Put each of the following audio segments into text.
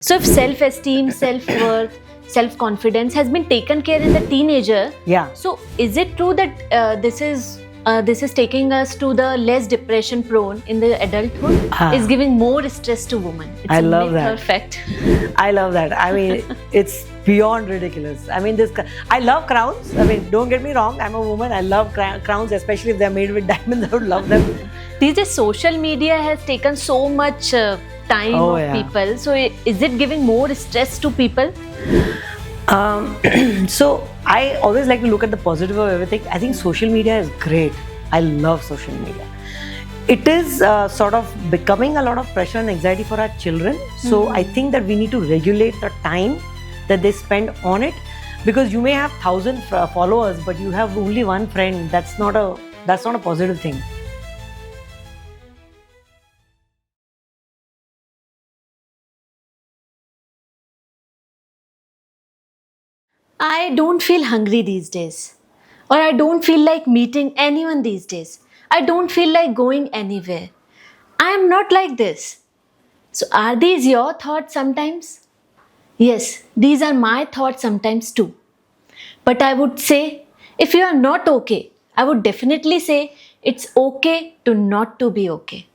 So if self-esteem, self-worth, self-confidence has been taken care in the teenager, Yeah. so is it true that this is taking us to the less depression prone in the adulthood? Is giving more stress to women? It's I a love myth that. or fact? I love that. I mean, it's beyond ridiculous. I mean, I love crowns. I mean, don't get me wrong. I'm a woman. I love crowns, especially if they're made with diamonds. I would love them. These days, social media has taken so much time Oh, of yeah. people. So is it giving more stress to people? So I always like to look at the positive of everything. I think social media is great. I love social media. It is sort of becoming a lot of pressure and anxiety for our children. So I think that we need to regulate the time that they spend on it, because you may have 1,000 followers, but you have only one friend. That's not a positive thing. I don't feel hungry these days. Or I don't feel like meeting anyone these days. I don't feel like going anywhere. I am not like this. So, are these your thoughts sometimes? Yes, these are my thoughts sometimes too. But I would say, if you are not okay, I would definitely say it's okay to not to be okay.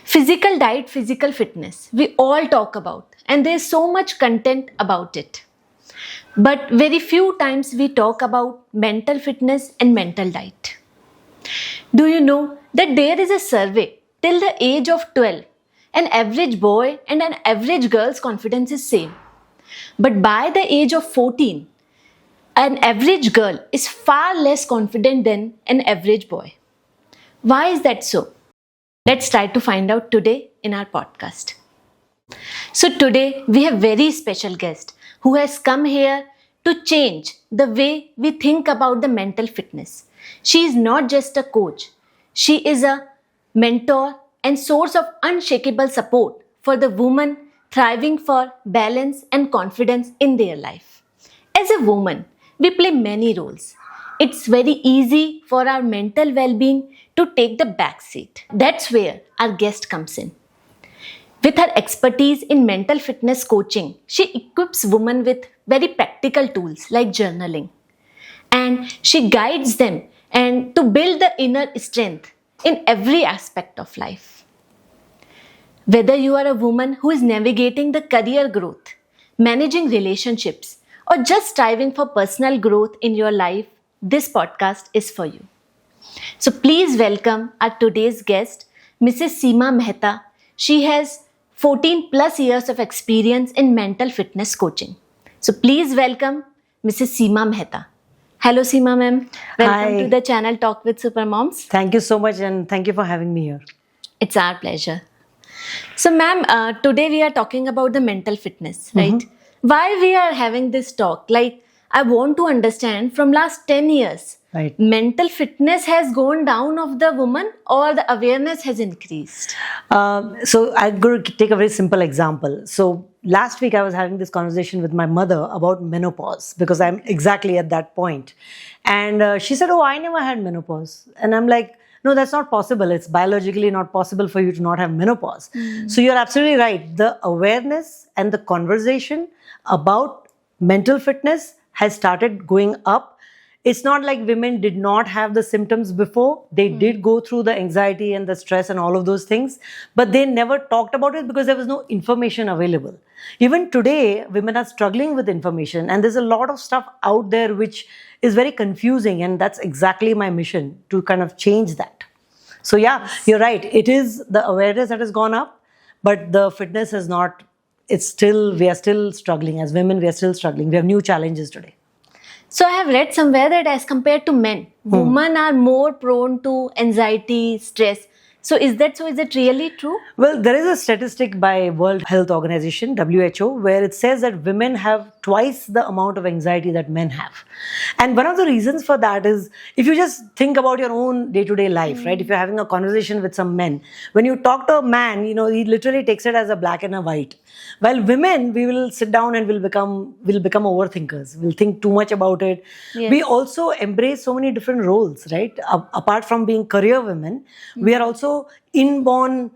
Physical diet, physical fitness, we all talk about, and there's so much content about it. But very few times we talk about mental fitness and mental diet. Do you know that there is a survey till the age of 12, an average boy and an average girl's confidence is same. But by the age of 14, an average girl is far less confident than an average boy. Why is that so? Let's try to find out today in our podcast. So today we have very special guest who has come here to change the way we think about the mental fitness. She is not just a coach. She is a mentor and source of unshakable support for the woman thriving for balance and confidence in their life. As a woman, we play many roles. It's very easy for our mental well-being to take the back seat. That's where our guest comes in. With her expertise in mental fitness coaching, she equips women with very practical tools like journaling. And she guides them and to build the inner strength in every aspect of life. Whether you are a woman who is navigating the career growth, managing relationships, or just striving for personal growth in your life, this podcast is for you. So please welcome our today's guest, Mrs. Seema Mehta. She has 14 plus years of experience in mental fitness coaching. So please welcome Mrs. Seema Mehta. Hello Seema ma'am. Welcome Hi. to the channel Talk with Supermoms. Thank you so much, and thank you for having me here. It's our pleasure. So ma'am, today we are talking about the mental fitness, right? Why we are having this talk? Like, I want to understand from last 10 years, Right. mental fitness has gone down of the woman or the awareness has increased? So I'm going to take a very simple example. So last week I was having this conversation with my mother about menopause, because I'm exactly at that point. And she said, "Oh, I never had menopause." And I'm like, "No, that's not possible. It's biologically not possible for you to not have menopause." So you're absolutely right. The awareness and the conversation about mental fitness has started going up. It's not like women did not have the symptoms before. They did go through the anxiety and the stress and all of those things, but they never talked about it because there was no information available. Even today, women are struggling with information, and there's a lot of stuff out there which is very confusing, and that's exactly my mission, to kind of change that. So yeah, you're right. It is the awareness that has gone up, but the fitness has not. We are still struggling. As women, we are still struggling. We have new challenges today. So I have read somewhere that as compared to men, women are more prone to anxiety, stress. So is that so? Is it really true? Well, there is a statistic by World Health Organization, WHO, where it says that women have twice the amount of anxiety that men have. And one of the reasons for that is, if you just think about your own day-to-day life, right? If you're having a conversation with some men, when you talk to a man, he literally takes it as a black and a white. While women, we will sit down and we'll become overthinkers. We'll think too much about it. Yes. We also embrace so many different roles, right? Apart from being career women, we are also inborn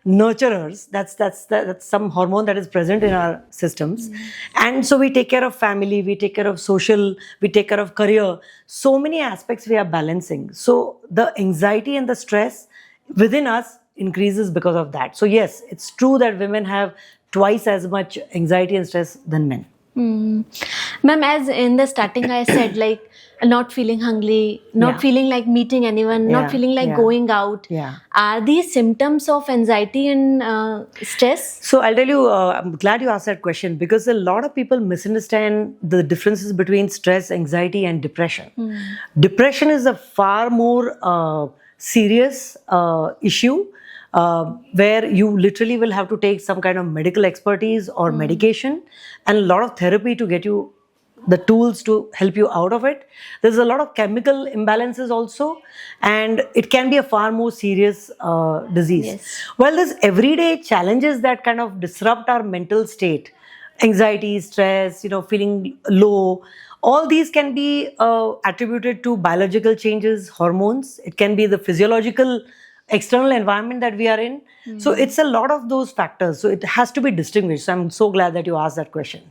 nurturers. That's some hormone that is present in our systems. And so we take care of family, we take care of social, we take care of career. So many aspects we are balancing. So the anxiety and the stress within us increases because of that. So yes, it's true that women have twice as much anxiety and stress than men. Ma'am, as in the starting I said, like not feeling hungry, not Yeah. feeling like meeting anyone, Yeah, not feeling like yeah. going out. Yeah. Are these symptoms of anxiety and stress? So I'll tell you, I'm glad you asked that question because a lot of people misunderstand the differences between stress, anxiety, and depression. Depression is a far more serious issue where you literally will have to take some kind of medical expertise or medication and a lot of therapy to get you the tools to help you out of it. There's a lot of chemical imbalances also, and it can be a far more serious disease. Yes. Well, there's everyday challenges that kind of disrupt our mental state. Anxiety, stress, feeling low. All these can be attributed to biological changes, hormones. It can be the physiological external environment that we are in. So it's a lot of those factors. So it has to be distinguished. So I'm so glad that you asked that question.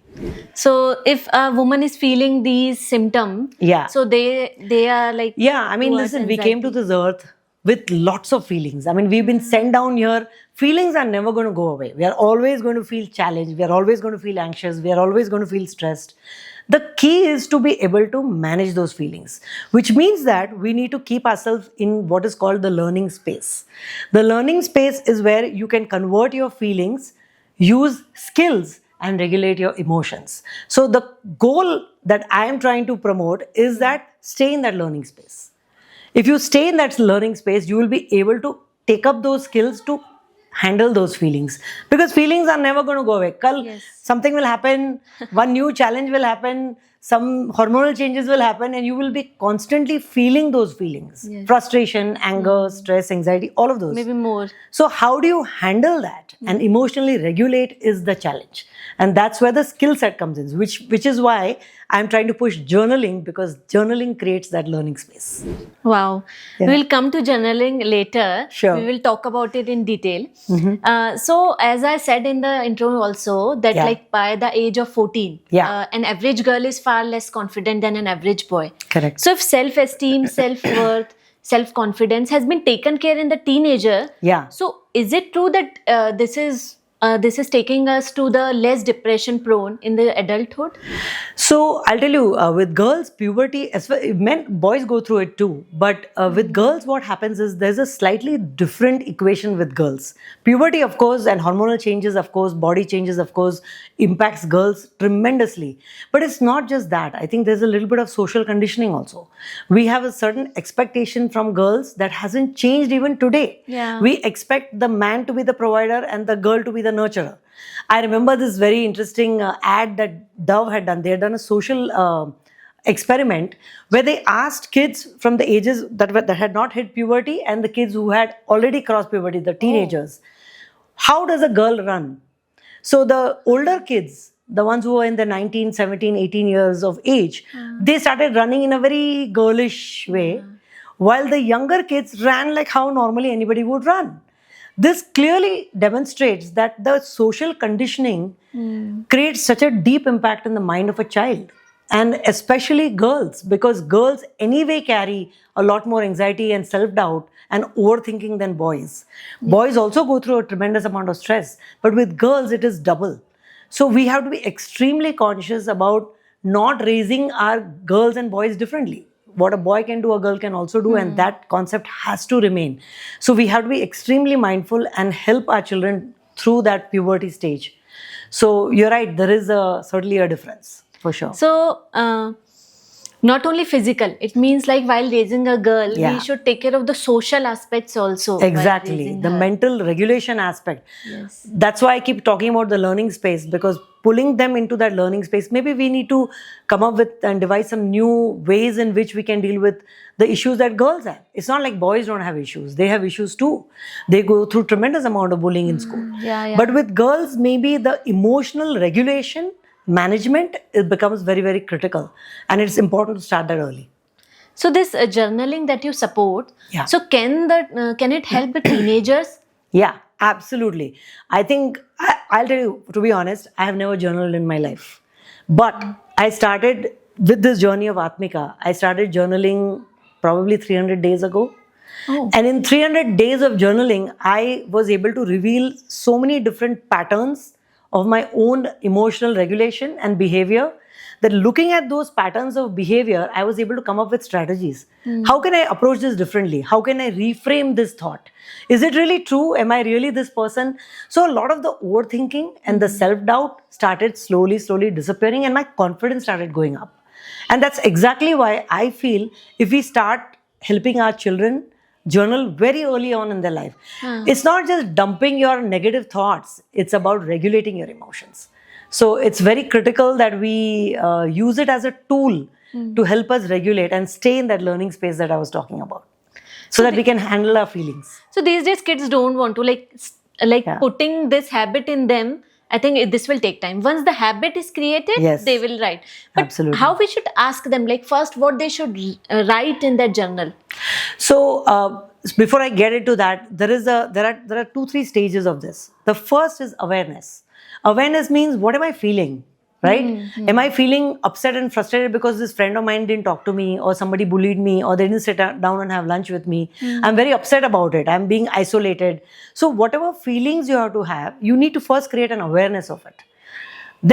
So if a woman is feeling these symptoms, Yeah. so they are like Yeah, I mean, towards listen, we came to this earth with lots of feelings. I mean, we've been sent down here. Feelings are never going to go away. We are always going to feel challenged. We are always going to feel anxious. We are always going to feel stressed. The key is to be able to manage those feelings, which means that we need to keep ourselves in what is called the learning space. The learning space is where you can convert your feelings, use skills, and regulate your emotions. So the goal that I am trying to promote is that stay in that learning space. If you stay in that learning space, you will be able to take up those skills to handle those feelings, because feelings are never going to go away. Kal, Yes. something will happen, one new challenge will happen, some hormonal changes will happen, and you will be constantly feeling those feelings. Yes. Frustration, anger, stress, anxiety, all of those. maybe more. So how do you handle that and emotionally regulate is the challenge. And that's where the skill set comes in, which is why I'm trying to push journaling, because journaling creates that learning space. Wow. Yeah. We'll come to journaling later. Sure. We will talk about it in detail. So as I said in the intro also, that Yeah. like by the age of 14, Yeah. an average girl is far less confident than an average boy. Correct. So if self-esteem, self-worth, self-confidence has been taken care in the teenager, Yeah. so is it true that this is taking us to the less depression prone in the adulthood? So I'll tell you, with girls, puberty, as well, boys go through it too. But with girls, what happens is there's a slightly different equation with girls. Puberty, of course, and hormonal changes, of course, body changes, of course, impacts girls tremendously. But it's not just that. I think there's a little bit of social conditioning also. We have a certain expectation from girls that hasn't changed even today. Yeah. We expect the man to be the provider and the girl to be the nurturer. I remember this very interesting ad that Dove had done. They had done a social experiment where they asked kids from the ages that had not hit puberty and the kids who had already crossed puberty, the teenagers, how does a girl run? So the older kids, the ones who were in the 19, 17, 18 years of age, they started running in a very girlish way, while the younger kids ran like how normally anybody would run. This clearly demonstrates that the social conditioning creates such a deep impact in the mind of a child, and especially girls, because girls anyway carry a lot more anxiety and self-doubt and overthinking than boys. Boys also go through a tremendous amount of stress, but with girls it is double. So we have to be extremely conscious about not raising our girls and boys differently. What a boy can do, a girl can also do, and that concept has to remain. So we have to be extremely mindful and help our children through that puberty stage. So you're right, there is certainly a difference, for sure. So, not only physical, it means like while raising a girl, Yeah. we should take care of the social aspects also. while Exactly, raising the her. mental regulation aspect. Yes. That's why I keep talking about the learning space, because pulling them into that learning space, maybe we need to come up with and devise some new ways in which we can deal with the issues that girls have. It's not like boys don't have issues. They have issues too. They go through tremendous amount of bullying in school. yeah. But with girls, maybe the emotional regulation, management, it becomes very, very critical. And it's important to start that early. So this journaling that you support, Yeah. so can it help the teenagers? Yeah, Absolutely. I think I'll tell you, to be honest, I have never journaled in my life. But I started with this journey of Atmika. I started journaling probably 300 days ago. Oh. And in 300 days of journaling, I was able to reveal so many different patterns of my own emotional regulation and behavior, that looking at those patterns of behavior, I was able to come up with strategies. How can I approach this differently? How can I reframe this thought? Is it really true? Am I really this person? So a lot of the overthinking and the self-doubt started slowly disappearing, and my confidence started going up. And that's exactly why I feel if we start helping our children journal very early on in their life, it's not just dumping your negative thoughts, it's about regulating your emotions. So it's very critical that we use it as a tool to help us regulate and stay in that learning space that I was talking about, so that we can handle our feelings. So these days kids don't want to Yeah. putting this habit in them. I think this will take time. Once the habit is created, Yes. they will write. But Absolutely. how we should ask them, like first what they should write in their journal? So before I get into that, there are 2-3 stages of this. The first is awareness. Awareness means, what am I feeling? Right? Am I feeling upset and frustrated because this friend of mine didn't talk to me, or somebody bullied me, or they didn't sit down and have lunch with me? I'm very upset about it. I'm being isolated. So whatever feelings you have to have, you need to first create an awareness of it.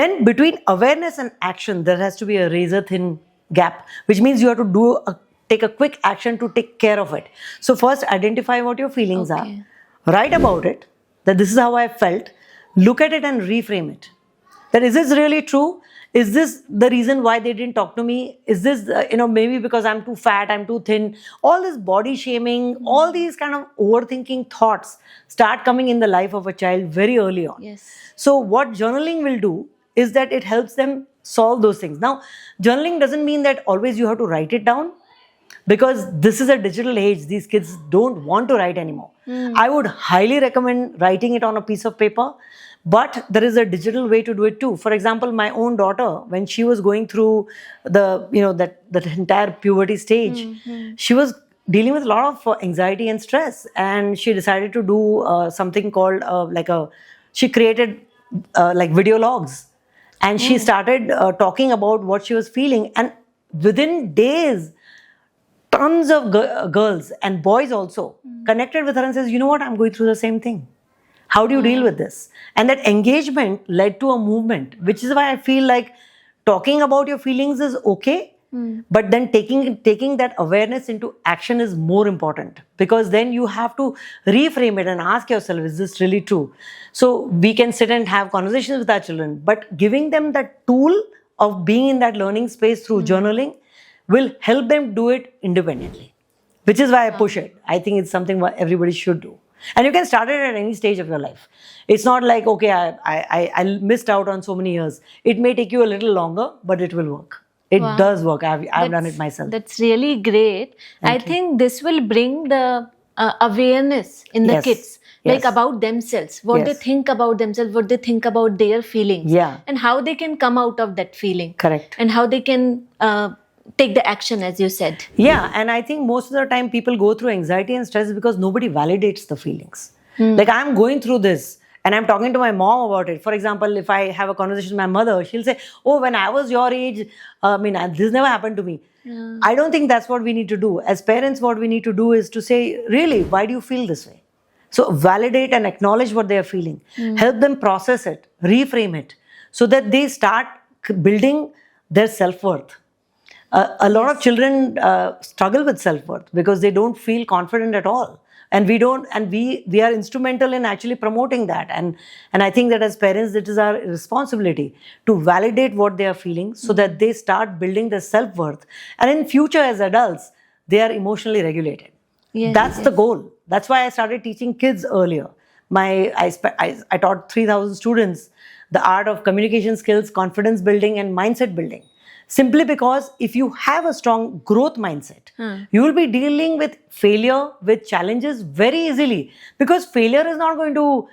Then between awareness and action, there has to be a razor thin gap, which means you have to take a quick action to take care of it. So first identify what your feelings Okay. are, write about it, that this is how I felt, look at it and reframe it. That is this really true? Is this the reason why they didn't talk to me? Is this, maybe because I'm too fat, I'm too thin? All this body shaming, all these kind of overthinking thoughts start coming in the life of a child very early on. Yes. So what journaling will do is that it helps them solve those things. Now, journaling doesn't mean that always you have to write it down, because this is a digital age. These kids don't want to write anymore. I would highly recommend writing it on a piece of paper, but there is a digital way to do it too. For example, my own daughter, when she was going through that entire puberty stage, she was dealing with a lot of anxiety and stress, and she decided to do something called she created video logs, and she started talking about what she was feeling, and within days tons of girls and boys also connected with her and says, you know what, I'm going through the same thing. How do you deal with this? And that engagement led to a movement, which is why I feel like talking about your feelings is okay, but then taking that awareness into action is more important, because then you have to reframe it and ask yourself, is this really true? So we can sit and have conversations with our children, but giving them that tool of being in that learning space through journaling will help them do it independently, which is why I push it. I think it's something what everybody should do. And you can start it at any stage of your life. It's not like, okay, I missed out on so many years. It may take you a little longer, but it will work. It Wow. does work. I've done it myself. That's really great. I think this will bring the awareness in the Yes. kids, Yes. about themselves, what they Yes. think about themselves, what they think about their feelings, Yeah. and how they can come out of that feeling. Correct. And how they can take the action, as you said. Yeah, and I think most of the time people go through anxiety and stress because nobody validates the feelings. Like, I'm going through this and I'm talking to my mom about it. For example, if I have a conversation with my mother, she'll say, oh, when I was your age, this never happened to me. I don't think that's what we need to do. As parents, what we need to do is to say, really, why do you feel this way? So validate and acknowledge what they are feeling. Help them process it, reframe it, so that they start building their self-worth. A lot of children struggle with self-worth because they don't feel confident at all. And we are instrumental in actually promoting that. And I think that as parents, it is our responsibility to validate what they are feeling so that they start building their self-worth. And in future, as adults, they are emotionally regulated. Yes, That's the goal. That's why I started teaching kids earlier. I taught 3,000 students the art of communication skills, confidence building, and mindset building. Simply because if you have a strong growth mindset, you will be dealing with failure, with challenges very easily. Because failure is not going to,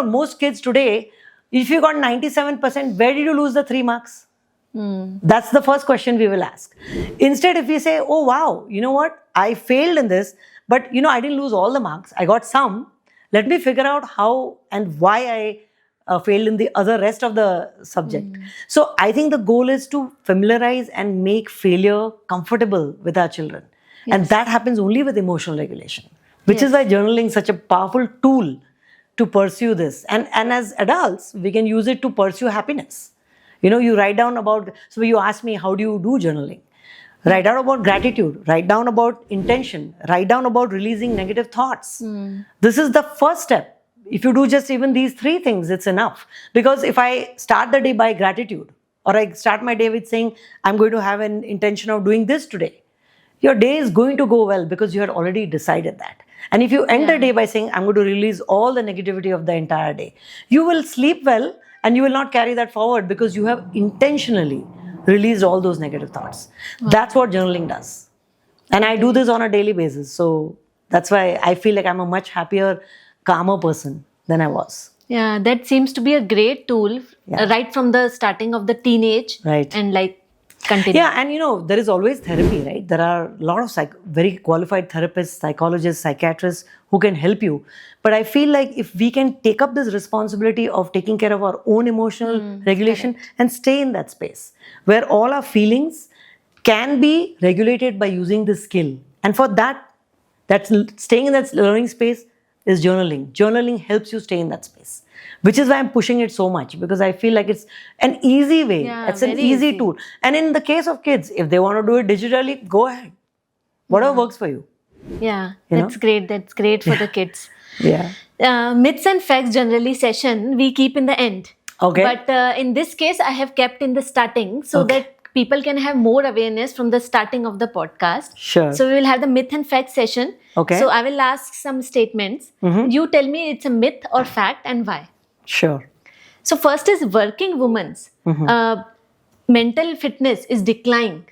most kids today, if you got 97%, where did you lose the 3 marks? That's the first question we will ask. Instead, if we say, oh, wow, you know what? I failed in this, but I didn't lose all the marks. I got some. Let me figure out how and why I failed in the other rest of the subject. So I think the goal is to familiarize and make failure comfortable with our children. And Yes. that happens only with emotional regulation, which is Yes. why journaling is such a powerful tool to pursue this. And as adults, we can use it to pursue happiness. You write down about, so you ask me, how do you do journaling? Write down about gratitude, write down about intention, write down about releasing negative thoughts. This is the first step. If you do just even these three things, it's enough. Because if I start the day by gratitude, or I start my day with saying, I'm going to have an intention of doing this today, your day is going to go well because you had already decided that. And if you end the day by saying, I'm going to release all the negativity of the entire day, you will sleep well and you will not carry that forward because you have intentionally released all those negative thoughts. That's what journaling does. And I do this on a daily basis. So that's why I feel like I'm a much happier, calmer person than I was. Yeah, that seems to be a great tool right from the starting of the teenage. Right. And like continue. Yeah, and there is always therapy, right? There are a lot of very qualified therapists, psychologists, psychiatrists who can help you. But I feel like if we can take up this responsibility of taking care of our own emotional regulation and stay in that space where all our feelings can be regulated by using this skill. And for that's staying in that learning space is journaling. Journaling helps you stay in that space, which is why I'm pushing it so much, because I feel like it's an easy way. Yeah, it's an very easy easy. tool. And in the case of kids, if they want to do it digitally, go ahead. Whatever works for you. Yeah, You that's great. That's great for the kids. Yeah. Myths and facts generally session we keep in the end. Okay. But in this case, I have kept in the starting so Okay. that people can have more awareness from the starting of the podcast. Sure. So we will have the myth and fact session. Okay. So I will ask some statements. You tell me it's a myth or fact and why. Sure. So first is working women's mental fitness is declining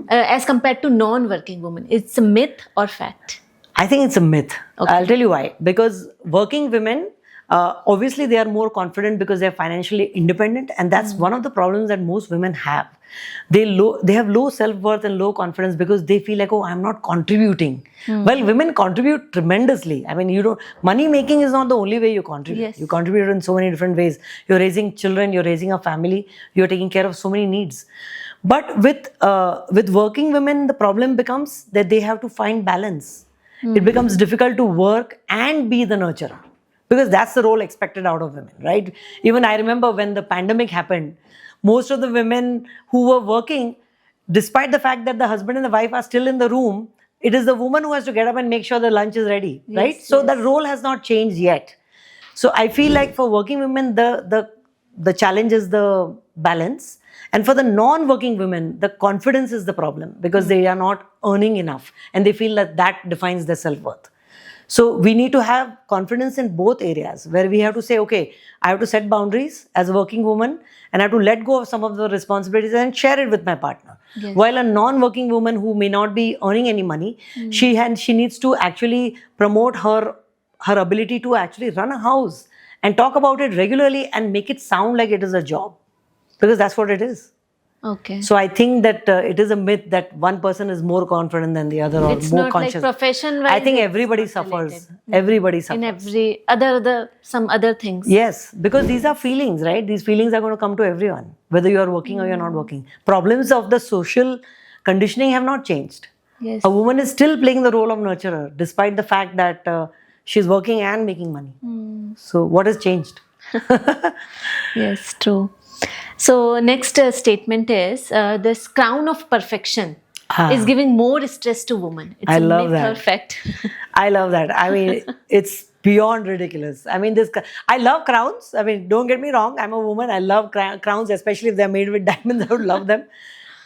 as compared to non-working women. It's a myth or fact? I think it's a myth. Okay. I'll tell you why. Because working women, obviously, they are more confident because they're financially independent, and that's one of the problems that most women have. They have low self-worth and low confidence because they feel like, oh, I'm not contributing. Well, women contribute tremendously. I mean, money making is not the only way you contribute. Yes. You contribute in so many different ways. You're raising children, you're raising a family, you're taking care of so many needs. But with working women, the problem becomes that they have to find balance. It becomes difficult to work and be the nurturer, because that's the role expected out of women, right? Even I remember when the pandemic happened, most of the women who were working, despite the fact that the husband and the wife are still in the room, it is the woman who has to get up and make sure the lunch is ready, right? Yes, So yes. that role has not changed yet. So I feel like for working women, the challenge is the balance. And for the non-working women, the confidence is the problem because they are not earning enough and they feel that defines their self-worth. So we need to have confidence in both areas where we have to say, okay, I have to set boundaries as a working woman and I have to let go of some of the responsibilities and share it with my partner. Yes. While a non-working woman who may not be earning any money, she needs to actually promote her ability to actually run a house and talk about it regularly and make it sound like it is a job, because that's what it is. Okay. So I think that it is a myth that one person is more confident than the other or It's more not conscious. like profession-wise, I think it's everybody not suffers. related. Everybody suffers. In every other some other things. Yes, because these are feelings, right? These feelings are going to come to everyone, whether you are working or you're not working. Problems of the social conditioning have not changed. Yes. A woman is still playing the role of nurturer, despite the fact that she's working and making money. So what has changed? Yes, true. So next statement is this crown of perfection is giving more stress to women. It's I a love myth that. or fact. I love that. I mean, it's beyond ridiculous. I mean, I love crowns. I mean, don't get me wrong. I'm a woman. I love crowns, especially if they're made with diamonds. I would love them.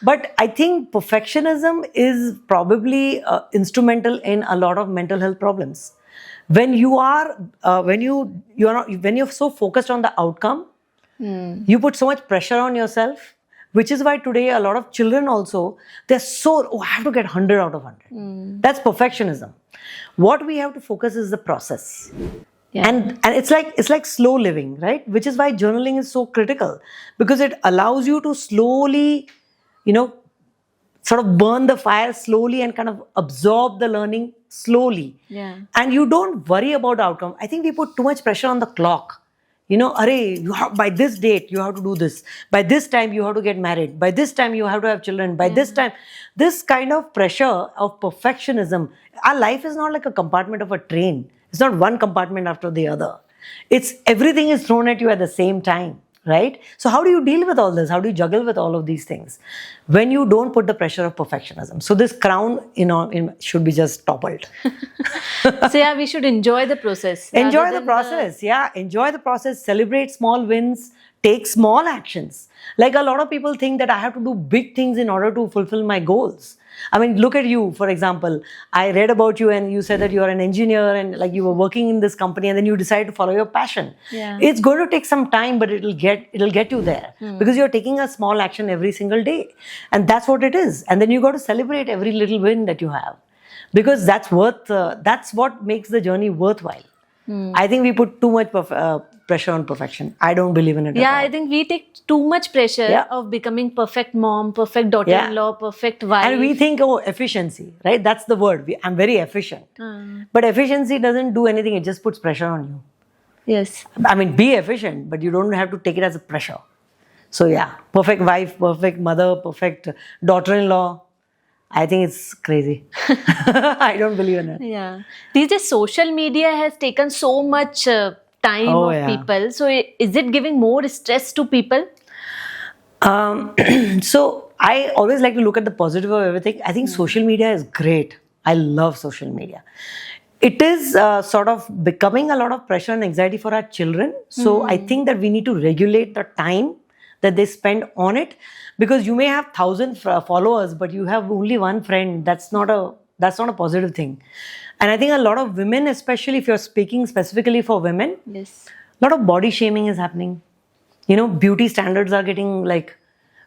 But I think perfectionism is probably instrumental in a lot of mental health problems. When you're so focused on the outcome, you put so much pressure on yourself, which is why today a lot of children also, I have to get 100 out of 100. That's perfectionism. What we have to focus is the process. Yeah. And it's like slow living, right? Which is why journaling is so critical, because it allows you to slowly, sort of burn the fire slowly and kind of absorb the learning slowly. Yeah. And you don't worry about the outcome. I think we put too much pressure on the clock. Array, by this date, you have to do this. By this time, you have to get married. By this time, you have to have children. By this time, this kind of pressure of perfectionism. Our life is not like a compartment of a train. It's not one compartment after the other. It's everything is thrown at you at the same time, right? So how do you deal with all this? How do you juggle with all of these things when you don't put the pressure of perfectionism? So this crown, should be just toppled. So yeah, we should enjoy the process. Enjoy rather the than process. Yeah, enjoy the process. Celebrate small wins. Take small actions. Like a lot of people think that I have to do big things in order to fulfill my goals. I mean, look at you, for example. I read about you and you said that you're an engineer and like you were working in this company and then you decided to follow your passion. Yeah. It's going to take some time, but it'll get you there because you're taking a small action every single day. And that's what it is. And then you got to celebrate every little win that you have because that's what makes the journey worthwhile. I think we put too much pressure on perfection. I don't believe in it. Yeah, at all. I think we take too much pressure Yeah. of becoming perfect mom, perfect daughter-in-law, perfect wife. And we think, efficiency, right? That's the word. I'm very efficient. But efficiency doesn't do anything. It just puts pressure on you. Yes. I mean, be efficient, but you don't have to take it as a pressure. So yeah, perfect wife, perfect mother, perfect daughter-in-law. I think it's crazy. I don't believe in it. Yeah. These days, social media has taken so much time Oh, of yeah. people. So is it giving more stress to people? So I always like to look at the positive of everything. I think social media is great. I love social media. It is sort of becoming a lot of pressure and anxiety for our children. So I think that we need to regulate the time that they spend on it because you may have 1,000 followers, but you have only one friend. That's not a positive thing. And I think a lot of women, especially if you're speaking specifically for women, Yes. a lot of body shaming is happening. Beauty standards are getting like,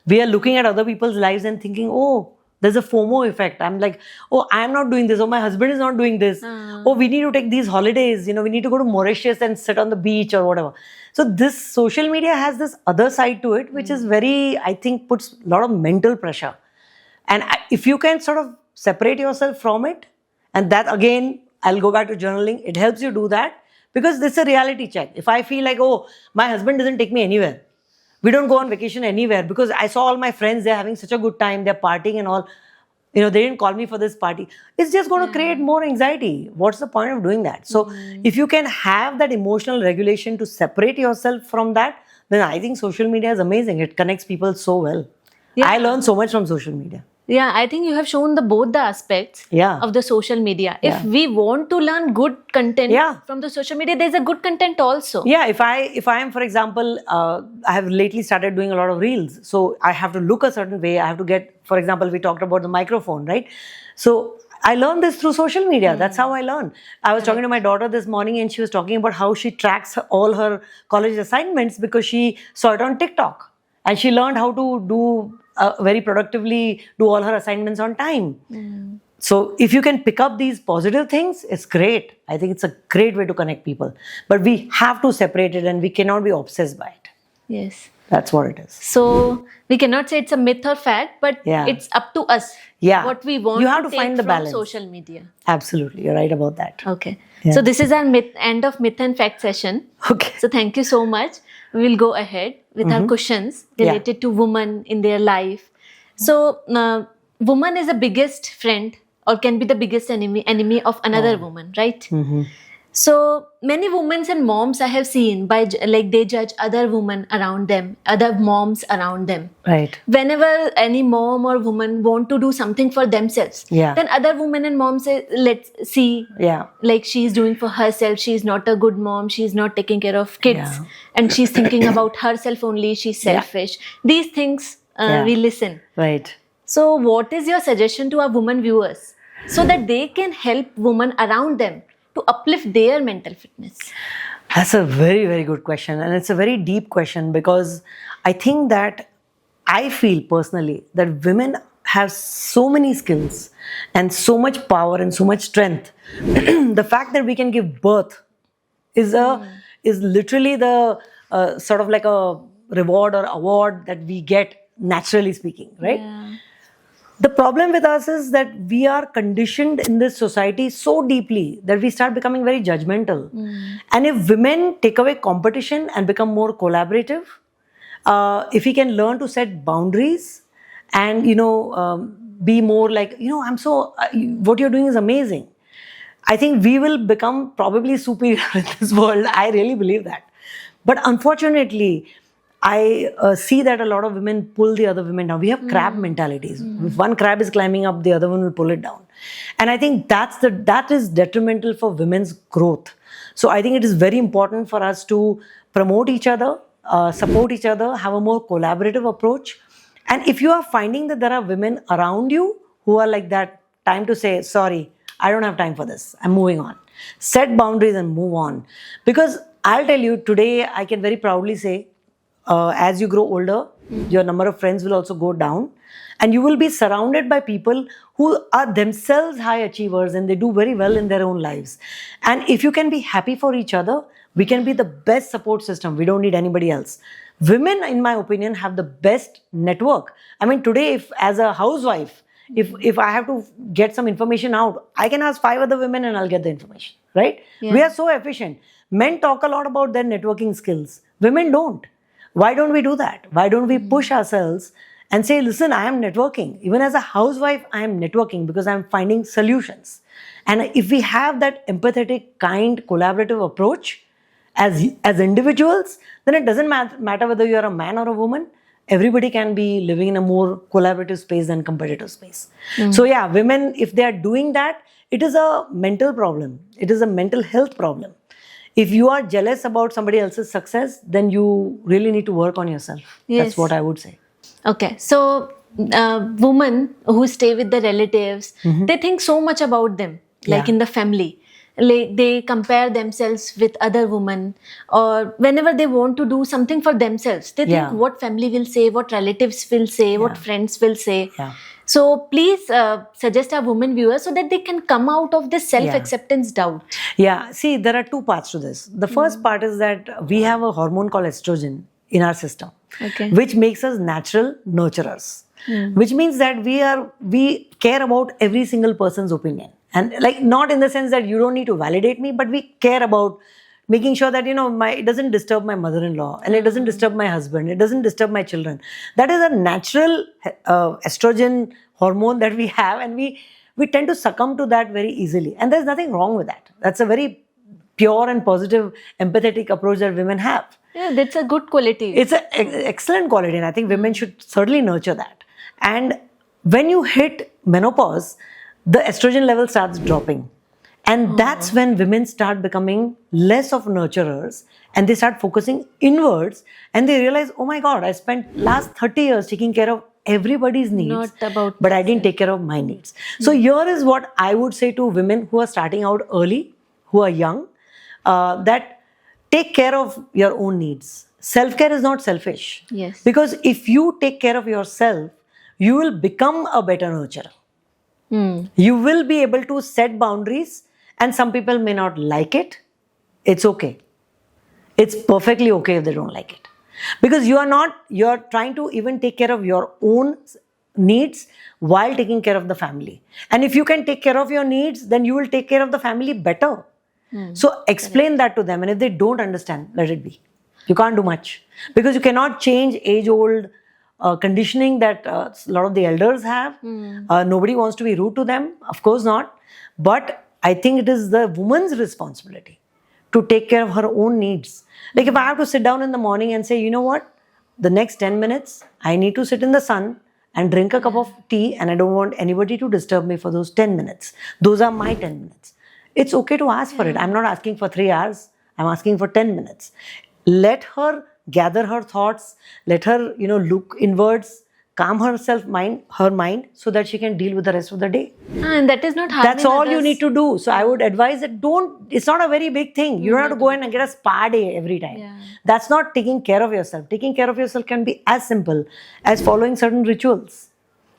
we are looking at other people's lives and thinking, oh, there's a FOMO effect. I'm like, oh, I'm not doing this. Oh, my husband is not doing this. Oh, we need to take these holidays. We need to go to Mauritius and sit on the beach or whatever. So this social media has this other side to it, which is very, I think, puts a lot of mental pressure. And if you can sort of separate yourself from it, and that again, I'll go back to journaling. It helps you do that because it's a reality check. If I feel like, oh, my husband doesn't take me anywhere, we don't go on vacation anywhere because I saw all my friends, they're having such a good time, they're partying and all. They didn't call me for this party. It's just going to create more anxiety. What's the point of doing that? So if you can have that emotional regulation to separate yourself from that, then I think social media is amazing. It connects people so well. Yeah. I learned so much from social media. Yeah, I think you have shown both the aspects Yeah. of the social media. Yeah. If we want to learn good content Yeah. from the social media, there's a good content also. Yeah, if I am, for example, I have lately started doing a lot of reels. So I have to look a certain way. I have to get, for example, we talked about the microphone, right? So I learned this through social media. That's how I learned. I was talking to my daughter this morning and she was talking about how she tracks all her college assignments because she saw it on TikTok. And she learned how to do very productively do all her assignments on time. So if you can pick up these positive things, it's great. I think it's a great way to connect people. But we have to separate it and we cannot be obsessed by it. Yes. That's what it is. So we cannot say it's a myth or fact, but Yeah. it's up to us. Yeah. What we want You have to take find the from balance. social media. Absolutely. You're right about that. Okay. Yeah. So this is our end of myth and fact session. Okay. So thank you so much. We will go ahead with our questions related to women in their life. So woman is the biggest friend or can be the biggest enemy of another woman, right? So many women and moms I have seen they judge other women around them, other moms around them. Right. Whenever any mom or woman want to do something for themselves, Yeah. then other women and moms say, let's see, Yeah. like she's doing for herself, she's not a good mom, she's not taking care of kids, Yeah. and she's thinking about herself only, she's selfish. These things we listen. Right. So what is your suggestion to our women viewers so that they can help women around them to uplift their mental fitness? That's a very, very good question. And it's a very deep question because I think that I feel personally that women have so many skills and so much power and so much strength. The fact that we can give birth is literally the sort of like a reward or award that we get naturally speaking, right? Yeah. The problem with us is that we are conditioned in this society so deeply that we start becoming very judgmental. And if women take away competition and become more collaborative, if we can learn to set boundaries and be more like, what you're doing is amazing. I think we will become probably superior in this world. I really believe that. But unfortunately, I see that a lot of women pull the other women down. We have crab mentalities. If one crab is climbing up, the other one will pull it down. And I think that is detrimental for women's growth. So I think it is very important for us to promote each other, support each other, have a more collaborative approach. And if you are finding that there are women around you who are like that, time to say, sorry, I don't have time for this. I'm moving on. Set boundaries and move on. Because I'll tell you, today I can very proudly say, as you grow older, your number of friends will also go down. And you will be surrounded by people who are themselves high achievers and they do very well in their own lives. And if you can be happy for each other, we can be the best support system. We don't need anybody else. Women, in my opinion, have the best network. I mean, today, if as a housewife, if I have to get some information out, I can ask 5 other women and I'll get the information, right? Yeah. We are so efficient. Men talk a lot about their networking skills. Women don't. Why don't we do that? Why don't we push ourselves and say, listen, I am networking. Even as a housewife, I am networking because I'm finding solutions. And if we have that empathetic, kind, collaborative approach as individuals, then it doesn't matter whether you're a man or a woman. Everybody can be living in a more collaborative space than competitive space. So yeah, women, if they are doing that, it is a mental problem. It is a mental health problem. If you are jealous about somebody else's success, then you really need to work on yourself. Yes. That's what I would say. Okay, so women who stay with the relatives, they think so much about them, like Yeah. in the family. Like they compare themselves with other women, or whenever they want to do something for themselves, they think Yeah. what family will say, what relatives will say, what Yeah. friends will say. Yeah. So please suggest our women viewers so that they can come out of this self-acceptance doubt. Yeah, see, there are 2 parts to this. The first part is that we have a hormone called estrogen in our system, Okay. which makes us natural nurturers. Which means that we care about every single person's opinion. And like, not in the sense that you don't need to validate me, but we care about making sure that, it doesn't disturb my mother-in-law and it doesn't disturb my husband. It doesn't disturb my children. That is a natural estrogen hormone that we have, and we tend to succumb to that very easily. And there's nothing wrong with that. That's a very pure and positive, empathetic approach that women have. Yeah, that's a good quality. It's an excellent quality, and I think women should certainly nurture that. And when you hit menopause, the estrogen level starts dropping. And that's when women start becoming less of nurturers and they start focusing inwards and they realize, oh my God, I spent last 30 years taking care of everybody's needs, Not about but I didn't take care of my needs. So here is what I would say to women who are starting out early, who are young, that take care of your own needs. Self-care is not selfish. Yes. Because if you take care of yourself, you will become a better nurturer. You will be able to set boundaries, and some people may not like it. It's okay. It's perfectly okay if they don't like it. Because you're trying to even take care of your own needs while taking care of the family. And if you can take care of your needs, then you will take care of the family better. So explain that to them. And if they don't understand, let it be. You can't do much. Because you cannot change age-old conditioning that a lot of the elders have. Nobody wants to be rude to them. Of course not. But I think it is the woman's responsibility to take care of her own needs. Like if I have to sit down in the morning and say, you know what, the next 10 minutes, I need to sit in the sun and drink a cup of tea, and I don't want anybody to disturb me for those 10 minutes. Those are my 10 minutes. It's okay to ask for it. I'm not asking for 3 hours. I'm asking for 10 minutes. Let her gather her thoughts. Let her, look inwards, calm her mind so that she can deal with the rest of the day. And that is not harming That's all you others. need to do. So I would advise that it's not a very big thing. You don't have to go in and get a spa day every time. Yeah. That's not taking care of yourself. Taking care of yourself can be as simple as following certain rituals.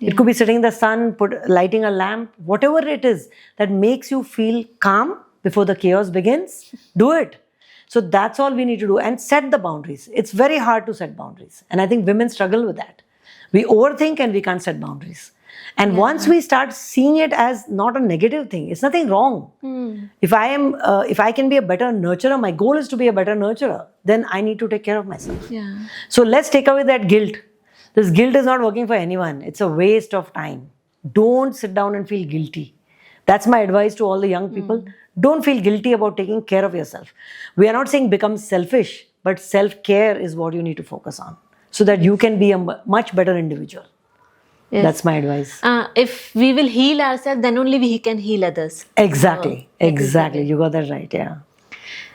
It could be sitting in the sun, lighting a lamp, whatever it is that makes you feel calm before the chaos begins, do it. So that's all we need to do, and set the boundaries. It's very hard to set boundaries. And I think women struggle with that. We overthink and we can't set boundaries. And once we start seeing it as not a negative thing, it's nothing wrong. If I can be a better nurturer, my goal is to be a better nurturer, then I need to take care of myself. Yeah. So let's take away that guilt. This guilt is not working for anyone. It's a waste of time. Don't sit down and feel guilty. That's my advice to all the young people. Don't feel guilty about taking care of yourself. We are not saying become selfish, but self-care is what you need to focus on so that you can be a much better individual. Yes. That's my advice. If we will heal ourselves, then only we can heal others. Exactly. Exactly. You got that right. Yeah.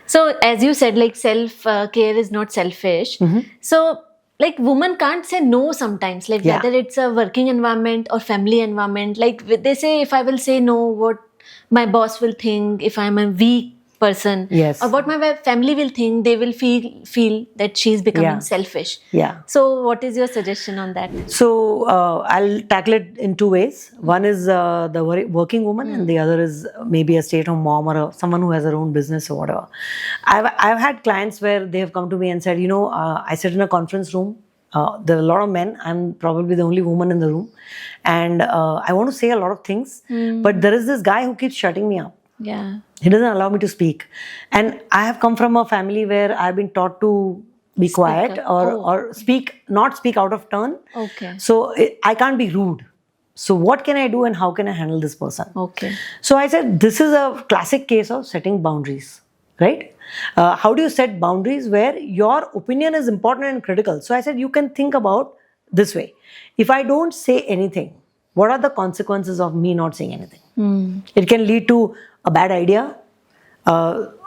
So as you said, like self-care is not selfish. So like women can't say no sometimes, like Yeah. whether it's a working environment or family environment. Like they say, if I will say no, what my boss will think, if I'm a weak person, Yes. or what my family will think, they will feel that she's becoming Yeah. selfish. Yeah. So what is your suggestion on that? So I'll tackle it in two ways. One is the working woman, and the other is maybe a stay-at-home mom or someone who has her own business or whatever. I've had clients where they have come to me and said, I sit in a conference room. There are a lot of men. I'm probably the only woman in the room, and I want to say a lot of things, but there is this guy who keeps shutting me up. Yeah. He doesn't allow me to speak. And I have come from a family where I've been taught to be quiet up. or not speak out of turn. Okay. So I can't be rude. So what can I do and how can I handle this person? Okay. So I said, this is a classic case of setting boundaries, right? How do you set boundaries where your opinion is important and critical? So I said, you can think about this way. If I don't say anything, what are the consequences of me not saying anything? It can lead to a bad idea.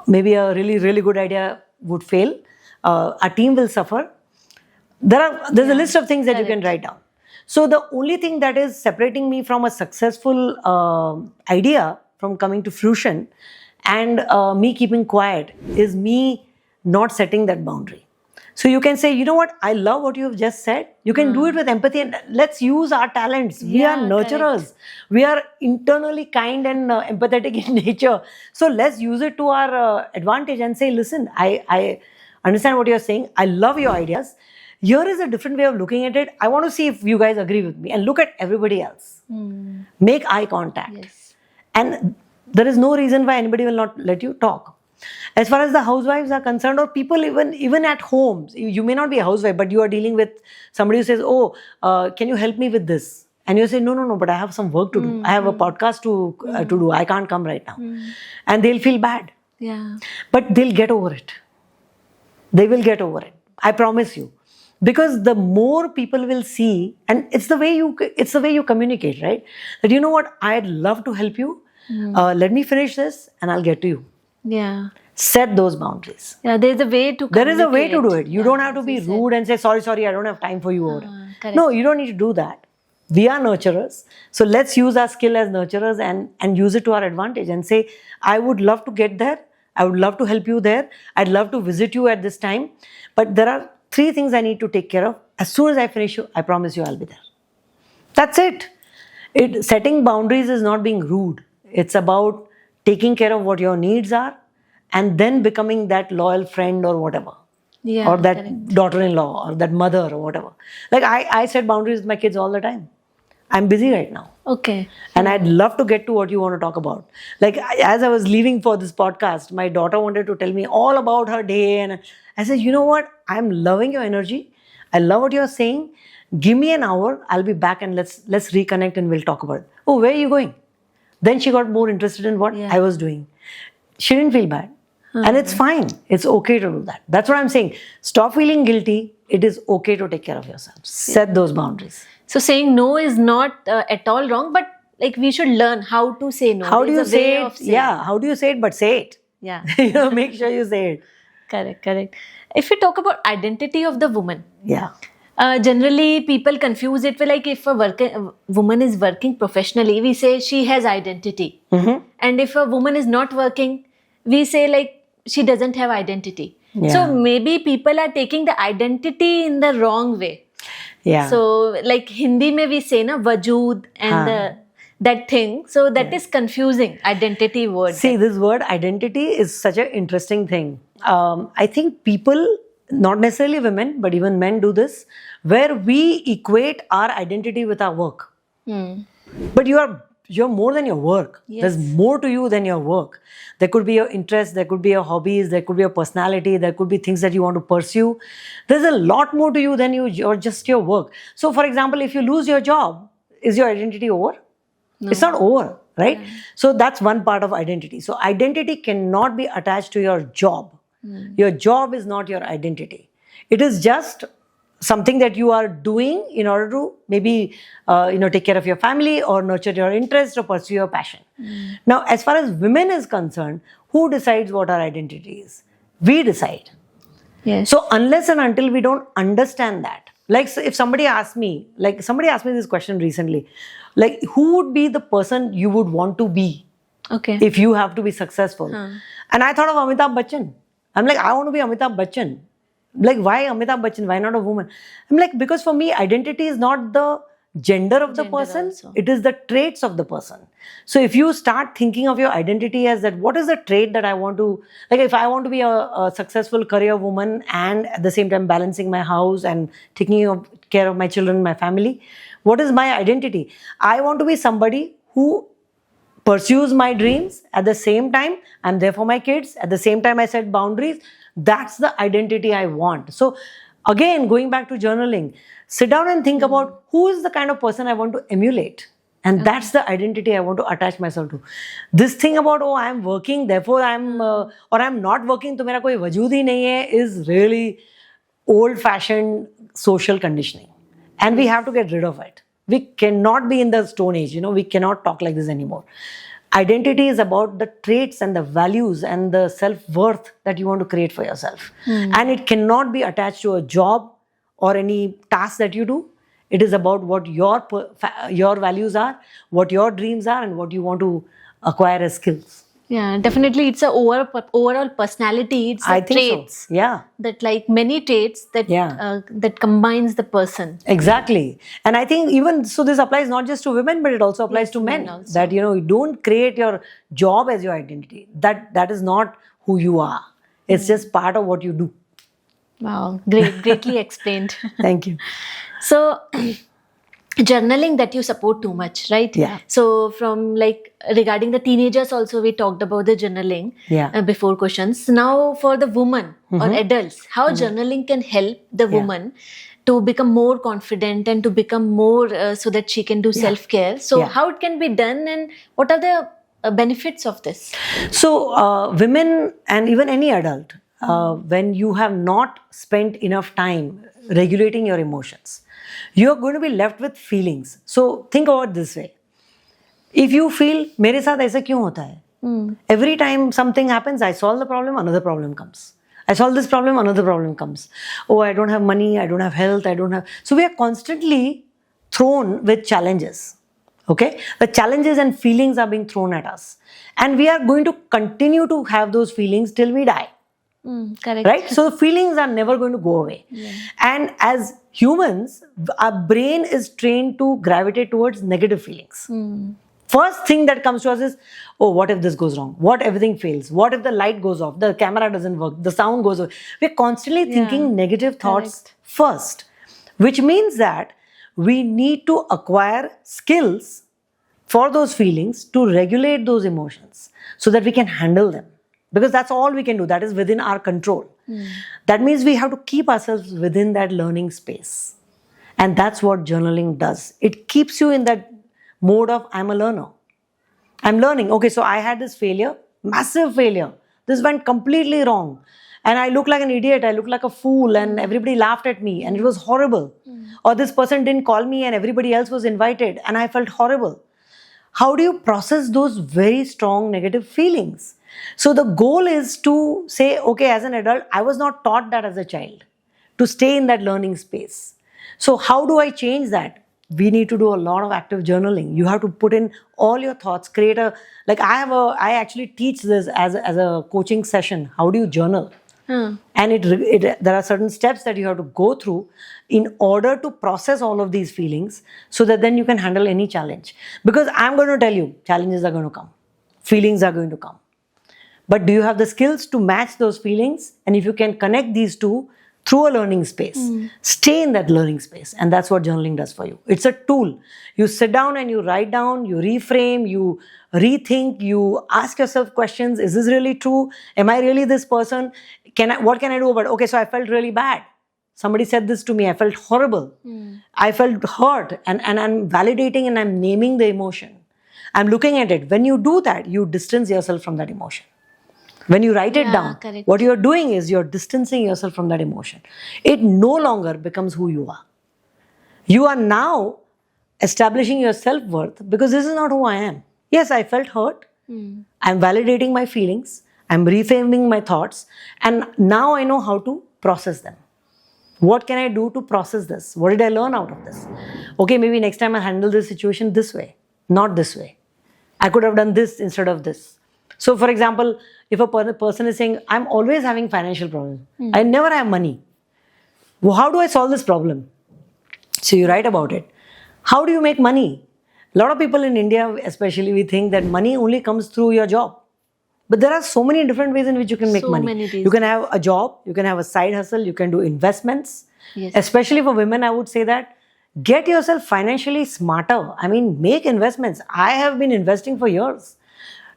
Maybe a really, really good idea would fail. A team will suffer. There's a list of things that you can write down. So the only thing that is separating me from a successful idea from coming to fruition and me keeping quiet is me not setting that boundary. So you can say, you know what, I love what you have just said. You can do it with empathy and let's use our talents. We are nurturers. We are internally kind and empathetic in nature. So let's use it to our advantage and say, listen, I understand what you're saying. I love your ideas. Here is a different way of looking at it. I want to see if you guys agree with me and look at everybody else. Make eye contact. Yes. And there is no reason why anybody will not let you talk. As far as the housewives are concerned, or people even at home, you may not be a housewife, but you are dealing with somebody who says, can you help me with this? And you say, no, but I have some work to do. I have a podcast to do. I can't come right now. And they'll feel bad. Yeah. But they'll get over it. They will get over it. I promise you. Because the more people will see, and it's the way you communicate, right? That you know what, I'd love to help you. Let me finish this and I'll get to you. Yeah. Set those boundaries. Yeah, there's a way to There is a way to do communicate. it. You don't have to be rude and say, sorry, I don't have time for you. Correct. No, you don't need to do that. We are nurturers. So let's use our skill as nurturers and use it to our advantage and say, I would love to get there. I would love to help you there. I'd love to visit you at this time. But there are 3 things I need to take care of. As soon as I finish you, I promise you I'll be there. That's it. Setting boundaries is not being rude. It's about taking care of what your needs are and then becoming that loyal friend or whatever. Yeah, or that correct. daughter-in-law or that mother or whatever. Like I set boundaries with my kids all the time. I'm busy right now. Okay. And I'd love to get to what you want to talk about. Like as I was leaving for this podcast, my daughter wanted to tell me all about her day. And I said, you know what? I'm loving your energy. I love what you're saying. Give me an hour. I'll be back and let's reconnect and we'll talk about it. Oh, where are you going? Then she got more interested in what I was doing. She didn't feel bad. And it's fine. It's okay to do that. That's what I'm saying. Stop feeling guilty. It is okay to take care of yourself. Set those boundaries. So saying no is not at all wrong, but like we should learn how to say no. How do you There's a say way it? of saying Yeah. How do you say it? But say it. Yeah. Make sure you say it. Correct. If we talk about identity of the woman, Yeah. Generally people confuse it with like if a woman is working professionally, we say she has identity. And if a woman is not working, we say like she doesn't have identity. Yeah. So maybe people are taking the identity in the wrong way. Yeah. So like Hindi mein we say na vajood and that thing. So that is confusing, identity word. See, this word identity is such an interesting thing. I think people, not necessarily women, but even men do this, where we equate our identity with our work. But you're more than your work. Yes. There's more to you than your work. There could be your interests, there could be your hobbies, there could be your personality, there could be things that you want to pursue. There's a lot more to you than you're just your work. So for example, if you lose your job, is your identity over? No. It's not over, right? So that's one part of identity. So identity cannot be attached to your job. Your job is not your identity. It is just something that you are doing in order to maybe take care of your family or nurture your interest or pursue your passion. Now, as far as women is concerned, who decides what our identity is? We decide. Yes. So unless and until we don't understand that, like if somebody asked me this question recently, like who would be the person you would want to be Okay. if you have to be successful? And I thought of Amitabh Bachchan. I'm like, I want to be Amitabh Bachchan. Like, why Amitabh Bachchan? Why not a woman? I'm like, because for me, identity is not the gender of the person, also. it is the traits of the person. So if you start thinking of your identity as that, what is the trait that I want to, like if I want to be a successful career woman and at the same time balancing my house and taking care of my children, my family, what is my identity? I want to be somebody who pursues my dreams. At the same time, I'm there for my kids. At the same time, I set boundaries. That's the identity I want. So again, going back to journaling, sit down and think about who is the kind of person I want to emulate. And that's the identity I want to attach myself to. This thing about, oh, I'm working, therefore or I'm not working, तो मेरा कोई वजूद ही नहीं है, is really old-fashioned social conditioning. And we have to get rid of it. We cannot be in the Stone Age, we cannot talk like this anymore. Identity is about the traits and the values and the self-worth that you want to create for yourself. And it cannot be attached to a job or any task that you do. It is about what your values are, what your dreams are, and what you want to acquire as skills. Yeah, definitely. It's a overall personality. It's I the think traits so. Yeah. that, like many traits that that combines the person. Exactly. And I think even so, this applies not just to women, but it also applies to men. also. That you don't create your job as your identity. That is not who you are. It's just part of what you do. Wow, greatly explained. Thank you. So, journaling that you support too much, right? Yeah. So, from like regarding the teenagers, also we talked about the journaling before questions. Now, for the woman or adults, how journaling can help the woman to become more confident and to become more so that she can do self-care. So, how it can be done and what are the benefits of this? So, women and even any adult, when you have not spent enough time regulating your emotions, you're going to be left with feelings. So think about it this way. If you feel, मेरे साथ ऐसा क्यों होता है? Every time something happens, I solve the problem, another problem comes. I solve this problem, another problem comes. Oh, I don't have money, I don't have health, I don't have... So we are constantly thrown with challenges. Okay? The challenges and feelings are being thrown at us. And we are going to continue to have those feelings till we die. Correct. Right? So the feelings are never going to go away. And as humans, our brain is trained to gravitate towards negative feelings. First thing that comes to us is, oh, what if this goes wrong? What if everything fails? What if the light goes off? The camera doesn't work? The sound goes off? We're constantly thinking negative thoughts first, which means that we need to acquire skills for those feelings to regulate those emotions so that we can handle them. Because that's all we can do. That is within our control. That means we have to keep ourselves within that learning space. And that's what journaling does. It keeps you in that mode of, I'm a learner. I'm learning. Okay, so I had this failure, massive failure. This went completely wrong. And I looked like an idiot. I looked like a fool and everybody laughed at me and it was horrible. Or this person didn't call me and everybody else was invited and I felt horrible. How do you process those very strong negative feelings? So the goal is to say, okay, as an adult, I was not taught that as a child, to stay in that learning space. So how do I change that? We need to do a lot of active journaling. You have to put in all your thoughts, create I actually teach this as a coaching session. How do you journal? And there are certain steps that you have to go through in order to process all of these feelings so that then you can handle any challenge. Because I'm going to tell you, challenges are going to come. Feelings are going to come. But do you have the skills to match those feelings? And if you can connect these two, through a learning space. Stay in that learning space. And that's what journaling does for you. It's a tool. You sit down and you write down, you reframe, you rethink, you ask yourself questions. Is this really true? Am I really this person? What can I do about it? Okay, so I felt really bad. Somebody said this to me. I felt horrible. I felt hurt. And I'm validating and I'm naming the emotion. I'm looking at it. When you do that, you distance yourself from that emotion. When you write it down, correct. what you're doing is you're distancing yourself from that emotion. It no longer becomes who you are. You are now establishing your self-worth because this is not who I am. Yes, I felt hurt. I'm validating my feelings. I'm reframing my thoughts. And now I know how to process them. What can I do to process this? What did I learn out of this? Okay, maybe next time I handle this situation this way, not this way. I could have done this instead of this. So, for example, if a person is saying, I'm always having financial problems, I never have money. Well, how do I solve this problem? So, you write about it. How do you make money? A lot of people in India, especially, we think that money only comes through your job. But there are so many different ways in which you can make So money. many ways. You can have a job, you can have a side hustle, you can do investments. Yes. Especially for women, I would say that get yourself financially smarter. I mean, make investments. I have been investing for years.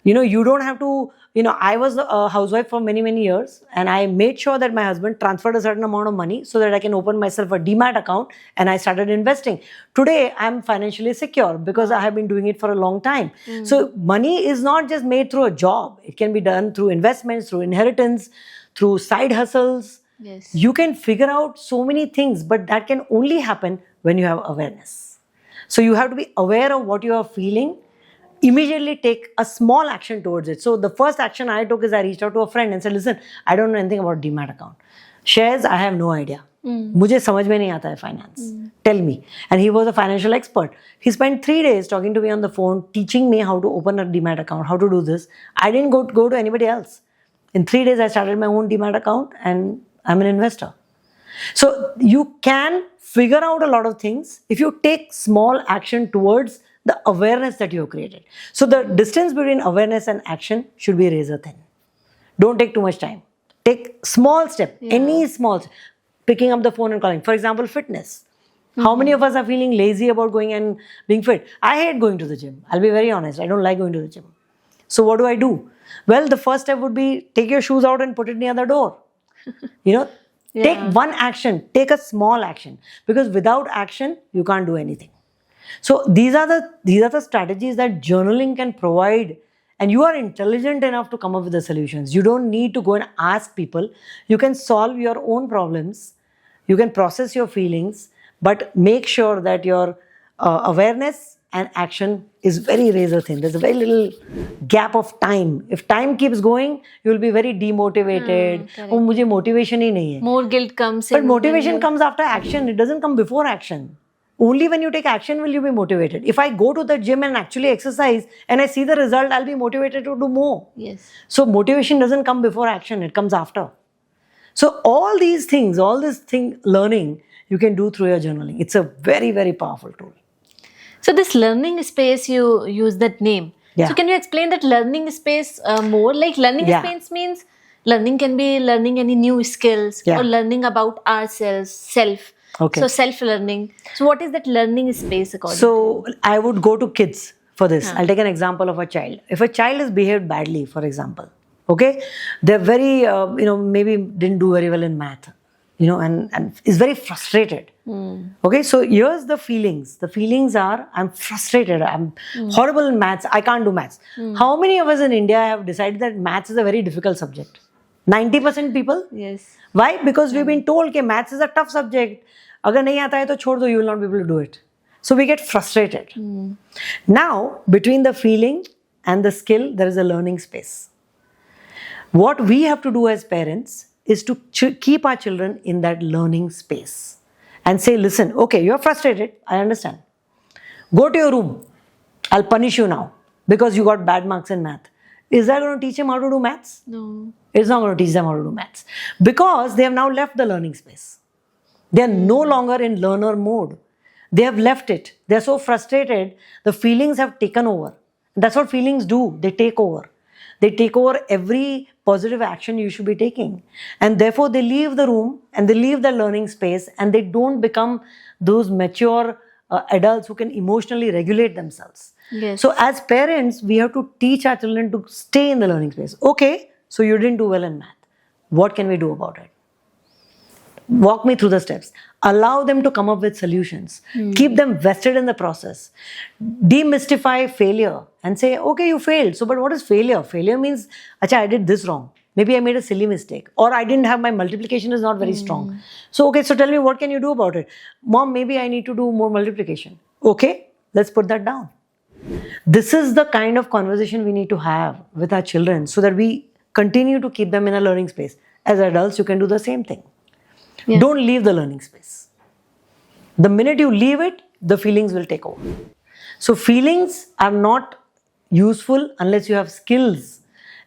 You don't have to, I was a housewife for many, many years, and I made sure that my husband transferred a certain amount of money so that I can open myself a Demat account, and I started investing. Today, I'm financially secure because I have been doing it for a long time. So money is not just made through a job. It can be done through investments, through inheritance, through side hustles. Yes. You can figure out so many things, but that can only happen when you have awareness. So you have to be aware of what you are feeling. Immediately take a small action towards it. So the first action I took is I reached out to a friend and said, listen, I don't know anything about Demat account. Shares, I have no idea. मुझे समझ में नहीं आता है finance. Tell me. And he was a financial expert. He spent 3 days talking to me on the phone, teaching me how to open a Demat account, how to do this. I didn't go to anybody else. In 3 days, I started my own Demat account and I'm an investor. So you can figure out a lot of things if you take small action towards the awareness that you have created. So the distance between awareness and action should be razor thin. Don't take too much time. Take small step, any small step. Picking up the phone and calling. For example, fitness. How many of us are feeling lazy about going and being fit? I hate going to the gym. I'll be very honest. I don't like going to the gym. So what do? Well, the first step would be take your shoes out and put it near the door. Take one action. Take a small action. Because without action, you can't do anything. So these are the strategies that journaling can provide, and you are intelligent enough to come up with the solutions. You don't need to go and ask people. You can solve your own problems. You can process your feelings, but make sure that your awareness and action is very razor thin. There's a very little gap of time. If time keeps going, you will be very demotivated. Oh, मुझे motivation ही नहीं है. More guilt comes But in. motivation comes after action. It doesn't come before action. Only when you take action will you be motivated. If I go to the gym and actually exercise and I see the result, I'll be motivated to do more. Yes. So motivation doesn't come before action, it comes after. So all these things, learning, you can do through your journaling. It's a very, very powerful tool. So this learning space, you use that name. Yeah. So can you explain that learning space more? Like learning space means learning can be learning any new skills or learning about ourselves, self. Okay. So self-learning. So what is that learning space according So I would go to kids for this. I'll take an example of a child. If a child has behaved badly, for example, okay, they're very, maybe didn't do very well in math, and is very frustrated. Okay, so here's the feelings. The feelings are, I'm frustrated, I'm horrible in maths, I can't do maths. How many of us in India have decided that maths is a very difficult subject? 90% people? Yes. Why? Because we've been told that maths is a tough subject. Agar nahi aata hai to chhod do, you will not be able to do it. So we get frustrated. Now, between the feeling and the skill, there is a learning space. What we have to do as parents is to keep our children in that learning space and say, listen, okay, you're frustrated, I understand. Go to your room. I'll punish you now because you got bad marks in math. Is that going to teach him how to do maths? No. It's not going to teach them how to do maths because they have now left the learning space. They are no longer in learner mode. They have left it. They are so frustrated. The feelings have taken over. That's what feelings do. They take over. They take over every positive action you should be taking. And therefore, they leave the room and they leave the learning space and they don't become those mature adults who can emotionally regulate themselves. Yes. So, as parents, we have to teach our children to stay in the learning space. Okay, so you didn't do well in math. What can we do about it? Walk me through the steps. Allow them to come up with solutions. Keep them vested in the process. Demystify failure and say, okay, you failed. So, but what is failure? Failure means, acha, I did this wrong. Maybe I made a silly mistake. Or I didn't have my multiplication is not very strong. So, okay, so tell me, what can you do about it? Mom, maybe I need to do more multiplication. Okay, let's put that down. This is the kind of conversation we need to have with our children so that we continue to keep them in a learning space. As adults, you can do the same thing. Yeah. Don't leave the learning space. The minute you leave it, the feelings will take over. So feelings are not useful unless you have skills.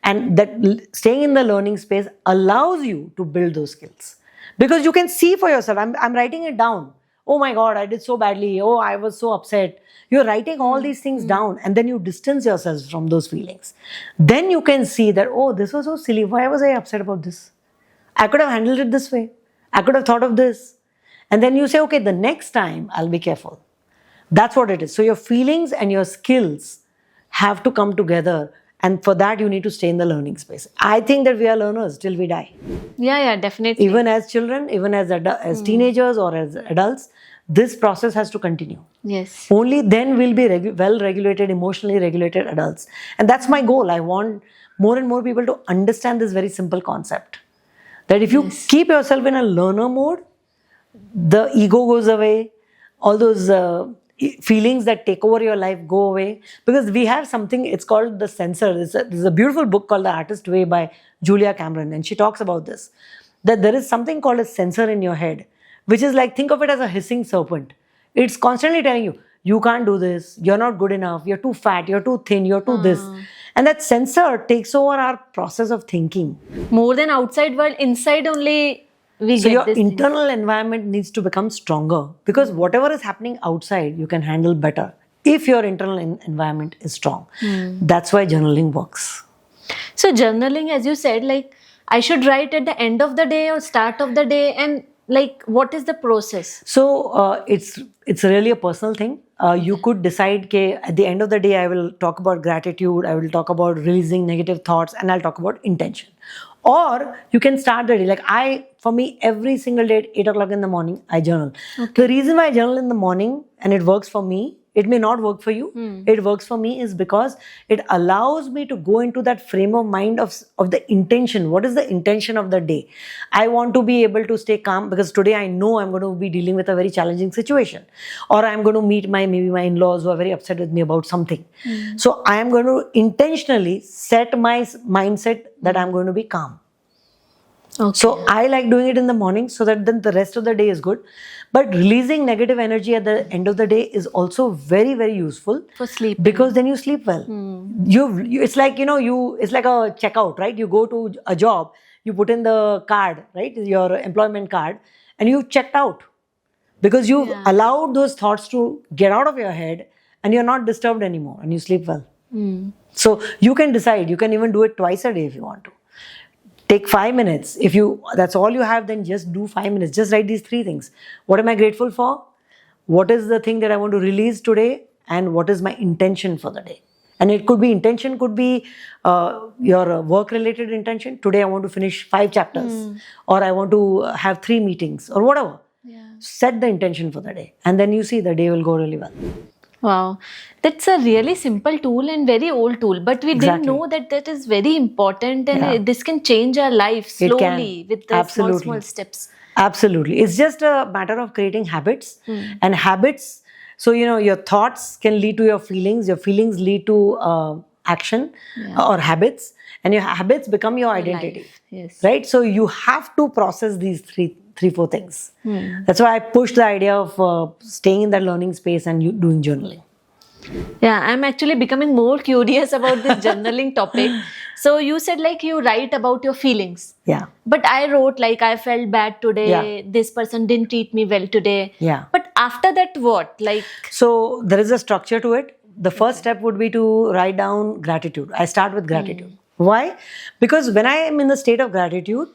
And that staying in the learning space allows you to build those skills. Because you can see for yourself, I'm writing it down. Oh my God, I did so badly. Oh, I was so upset. You're writing all these things down and then you distance yourselves from those feelings. Then you can see that, oh, this was so silly. Why was I upset about this? I could have handled it this way. I could have thought of this. And then you say, okay, the next time I'll be careful. That's what it is. So your feelings and your skills have to come together. And for that, you need to stay in the learning space. I think that we are learners till we die. Yeah, definitely. Even as children, even as teenagers or as adults, this process has to continue. Yes. Only then we'll be well-regulated, emotionally regulated adults. And that's my goal. I want more and more people to understand this very simple concept. That if you keep yourself in a learner mode, the ego goes away, all those feelings that take over your life go away. Because we have something, it's called the censor. There's a beautiful book called The Artist Way by Julia Cameron, and she talks about this. That there is something called a censor in your head, which is like, think of it as a hissing serpent. It's constantly telling you, you can't do this, you're not good enough, you're too fat, you're too thin, you're too this. And that censor takes over our process of thinking. More than outside world, inside only we So get your this internal environment needs to become stronger because whatever is happening outside, you can handle better if your internal environment is strong. That's why journaling works. So journaling, as you said, like I should write at the end of the day or start of the day, and like what is the process? So it's really a personal thing. You could decide that at the end of the day, I will talk about gratitude, I will talk about releasing negative thoughts, and I'll talk about intention. Or you can start the day. Like for me, every single day at 8 o'clock in the morning, I journal. The reason why I journal in the morning and it works for me, it may not work for you. It works for me is because it allows me to go into that frame of mind of the intention. What is the intention of the day? I want to be able to stay calm because today I know I'm going to be dealing with a very challenging situation. Or I'm going to meet maybe my in-laws who are very upset with me about something. So I am going to intentionally set my mindset that I'm going to be calm. Okay. So I like doing it in the morning so that then the rest of the day is good. But releasing negative energy at the end of the day is also very, very useful For sleep. because then you sleep well. It's like, it's like a checkout, right? You go to a job, you put in the card, right? Your employment card, and you checked out because you've allowed those thoughts to get out of your head and you're not disturbed anymore and you sleep well. So you can decide, you can even do it twice a day if you want to. Take 5 minutes. If that's all you have, then just do 5 minutes. Just write these 3 things. What am I grateful for? What is the thing that I want to release today? And what is my intention for the day? And intention could be your work-related intention. Today I want to finish 5 chapters. Or I want to have 3 meetings or whatever. Set the intention for the day. And then you see the day will go really well. Wow, that's a really simple tool and very old tool, but we didn't know that is very important, and this can change our life slowly with the small steps. Absolutely. It's just a matter of creating habits. And habits, so your thoughts can lead to your feelings lead to action or habits, and your habits become your identity. Life. Yes. Right? So you have to process these 4 things. That's why I pushed the idea of staying in that learning space and doing journaling. Yeah, I'm actually becoming more curious about this journaling topic. So you said like you write about your feelings. Yeah. But I wrote like I felt bad today. This person didn't treat me well today. Yeah. But after that, what? So there is a structure to it. The first step would be to write down gratitude. I start with gratitude. Why? Because when I am in the state of gratitude,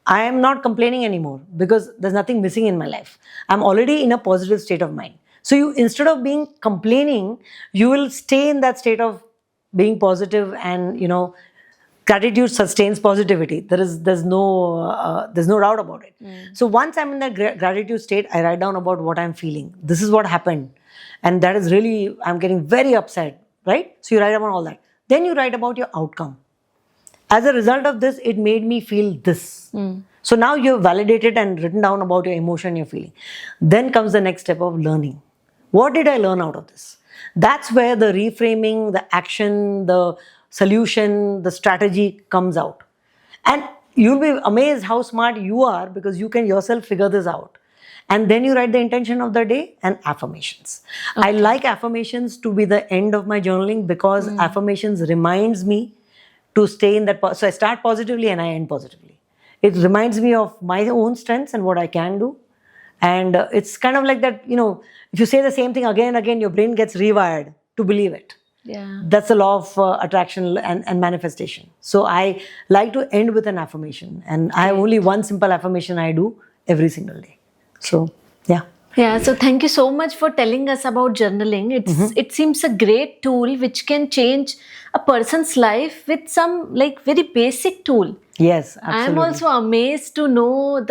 I am not complaining anymore because there's nothing missing in my life. I'm already in a positive state of mind. So you, instead of being complaining, you will stay in that state of being positive, and gratitude sustains positivity. There's no doubt about it. So once I'm in that gratitude state, I write down about what I'm feeling. This is what happened, and that is really, I'm getting very upset, right? So you write about all that. Then you write about your outcome. As a result of this, it made me feel this. So now you've validated and written down about your emotion you're feeling. Then comes the next step of learning. What did I learn out of this? That's where the reframing, the action, the solution, the strategy comes out. And you'll be amazed how smart you are, because you can yourself figure this out. And then you write the intention of the day and affirmations. I like affirmations to be the end of my journaling, because affirmations reminds me to stay in that. So I start positively and I end positively. It reminds me of my own strengths and what I can do. And it's kind of like that, if you say the same thing again and again, your brain gets rewired to believe it. Yeah. That's the law of attraction and manifestation. So I like to end with an affirmation. And I have only one simple affirmation I do every single day. So, yeah. Yeah, so thank you so much for telling us about journaling. It seems a great tool which can change a person's life with some very basic tool. Yes, absolutely. I'm also amazed to know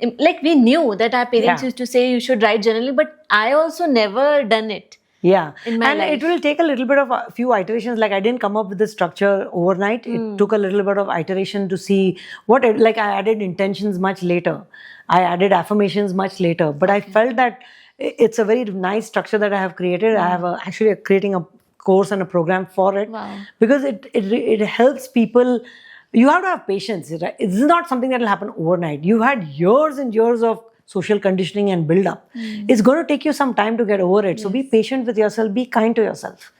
we knew that our parents used to say you should write journaling, but I also never done it. Yeah, in my life. It will take a little bit of a few iterations. Like, I didn't come up with this structure overnight. It took a little bit of iteration to see I added intentions much later. I added affirmations much later. But I felt that it's a very nice structure that I have created. I have actually creating a course and a program for it. Wow. Because it helps people. You have to have patience. Right? It's not something that will happen overnight. You had years and years of social conditioning and build up. It's going to take you some time to get over it. So be patient with yourself, be kind to yourself.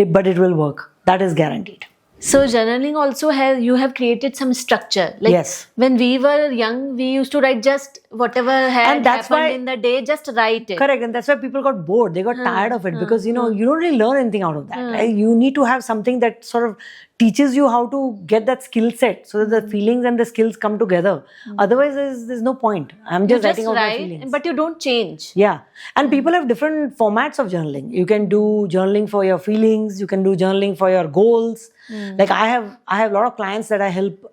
But it will work. That is guaranteed. So journaling also you have created some structure. Yes. When we were young, we used to write just whatever had happened in the day, just write it. Correct. And that's why people got bored. They got tired of it because, you don't really learn anything out of that. Right? You need to have something that sort of teaches you how to get that skill set so that the feelings and the skills come together. Otherwise, there's no point. I'm just writing out my feelings. But you don't change. Yeah. And people have different formats of journaling. You can do journaling for your feelings. You can do journaling for your goals. Like I have a lot of clients that I help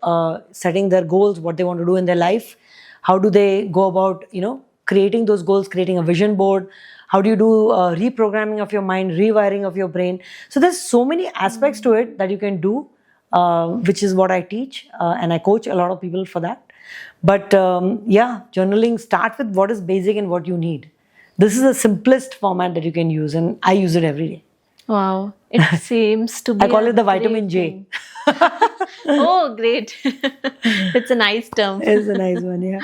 setting their goals, what they want to do in their life. How do they go about, creating those goals, creating a vision board? How do you do reprogramming of your mind, rewiring of your brain? So there's so many aspects to it that you can do, which is what I teach. And I coach a lot of people for that. But journaling, start with what is basic and what you need. This is the simplest format that you can use, and I use it every day. Wow. It seems to be I call it the vitamin J. Oh, great. It's a nice term. It's a nice one, yeah.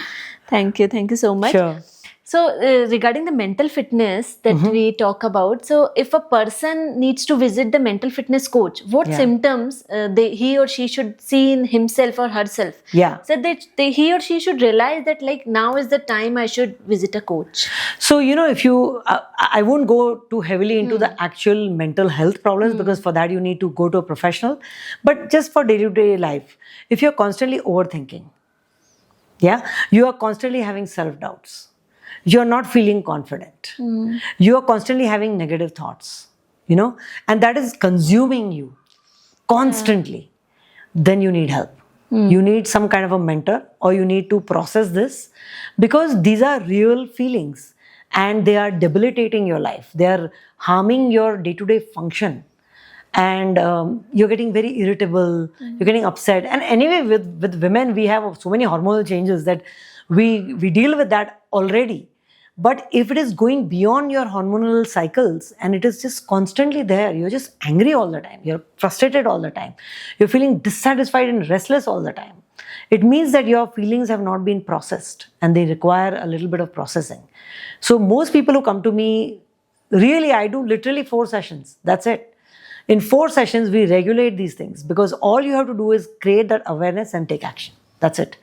Thank you. Thank you so much. Sure. So regarding the mental fitness that we talk about, so if a person needs to visit the mental fitness coach, what symptoms he or she should see in himself or herself? Yeah. So that he or she should realize that now is the time I should visit a coach. So, if you, I won't go too heavily into the actual mental health problems because for that you need to go to a professional. But just for day-to-day life, if you're constantly overthinking, you are constantly having self-doubts. You're not feeling confident. You are constantly having negative thoughts, and that is consuming you constantly. Then you need help. You need some kind of a mentor, or you need to process this, because these are real feelings and they are debilitating your life. They are harming your day-to-day function. And you're getting very irritable, you're getting upset. And anyway, with women, we have so many hormonal changes that we deal with that already. But if it is going beyond your hormonal cycles and it is just constantly there, you're just angry all the time, you're frustrated all the time, you're feeling dissatisfied and restless all the time, it means that your feelings have not been processed and they require a little bit of processing. So most people who come to me, really, I do literally 4 sessions. That's it. In 4 sessions, we regulate these things, because all you have to do is create that awareness and take action. That's it.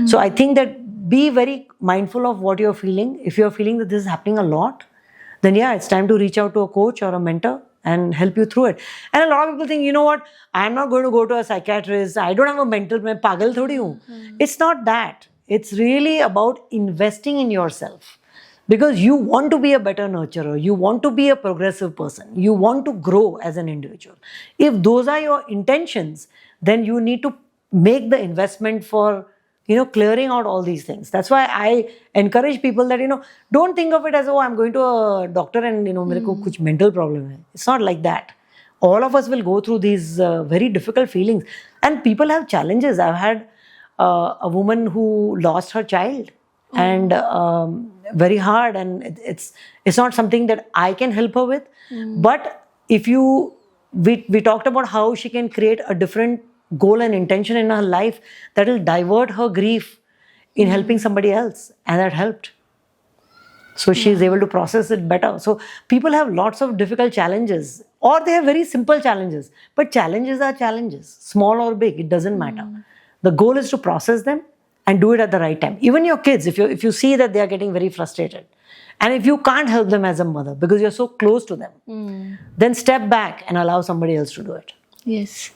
So I think that be very mindful of what you're feeling. If you're feeling that this is happening a lot, then it's time to reach out to a coach or a mentor and help you through it. And a lot of people think, you know what, I'm not going to go to a psychiatrist, I don't have a mental, मैं पागल थोड़ी हूँ. It's not that. It's really about investing in yourself. Because you want to be a better nurturer, you want to be a progressive person, you want to grow as an individual. If those are your intentions, then you need to make the investment for, clearing out all these things. That's why I encourage people that, don't think of it as, oh, I'm going to a doctor and, मेरे को कुछ mental problem है. It's not like that. All of us will go through these very difficult feelings. And people have challenges. I've had a woman who lost her child. And very hard, and it's not something that I can help her with. But if we talked about how she can create a different goal and intention in her life that will divert her grief in helping somebody else, and that helped. So she's able to process it better. So people have lots of difficult challenges, or they have very simple challenges. But challenges are challenges, small or big, it doesn't matter. The goal is to process them and do it at the right time. Even your kids, if you see that they are getting very frustrated, and if you can't help them as a mother because you're so close to them, then step back and allow somebody else to do it. Yes.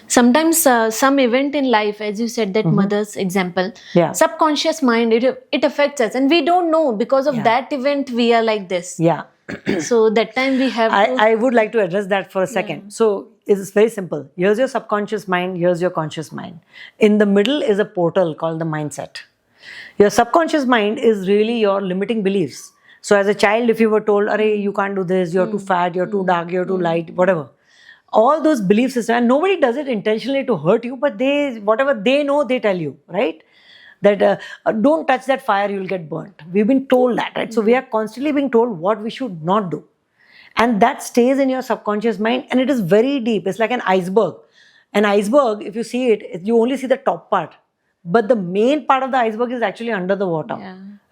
Sometimes some event in life, as you said, that mother's example, subconscious mind, it affects us. And we don't know, because of that event, we are like this. Yeah. So that time we have I would like to address that for a second. So it's very simple. Here's your subconscious mind, here's your conscious mind. In the middle is a portal called the mindset. Your subconscious mind is really your limiting beliefs. So as a child, if you were told, "Arey, you can't do this, you're too fat, you're too dark, you're too light," whatever. All those belief systems, and nobody does it intentionally to hurt you, but whatever they know, they tell you, right? That don't touch that fire, you'll get burnt. We've been told that, right? So we are constantly being told what we should not do. And that stays in your subconscious mind, and it is very deep. It's like an iceberg. An iceberg, if you see it, you only see the top part. But the main part of the iceberg is actually under the water,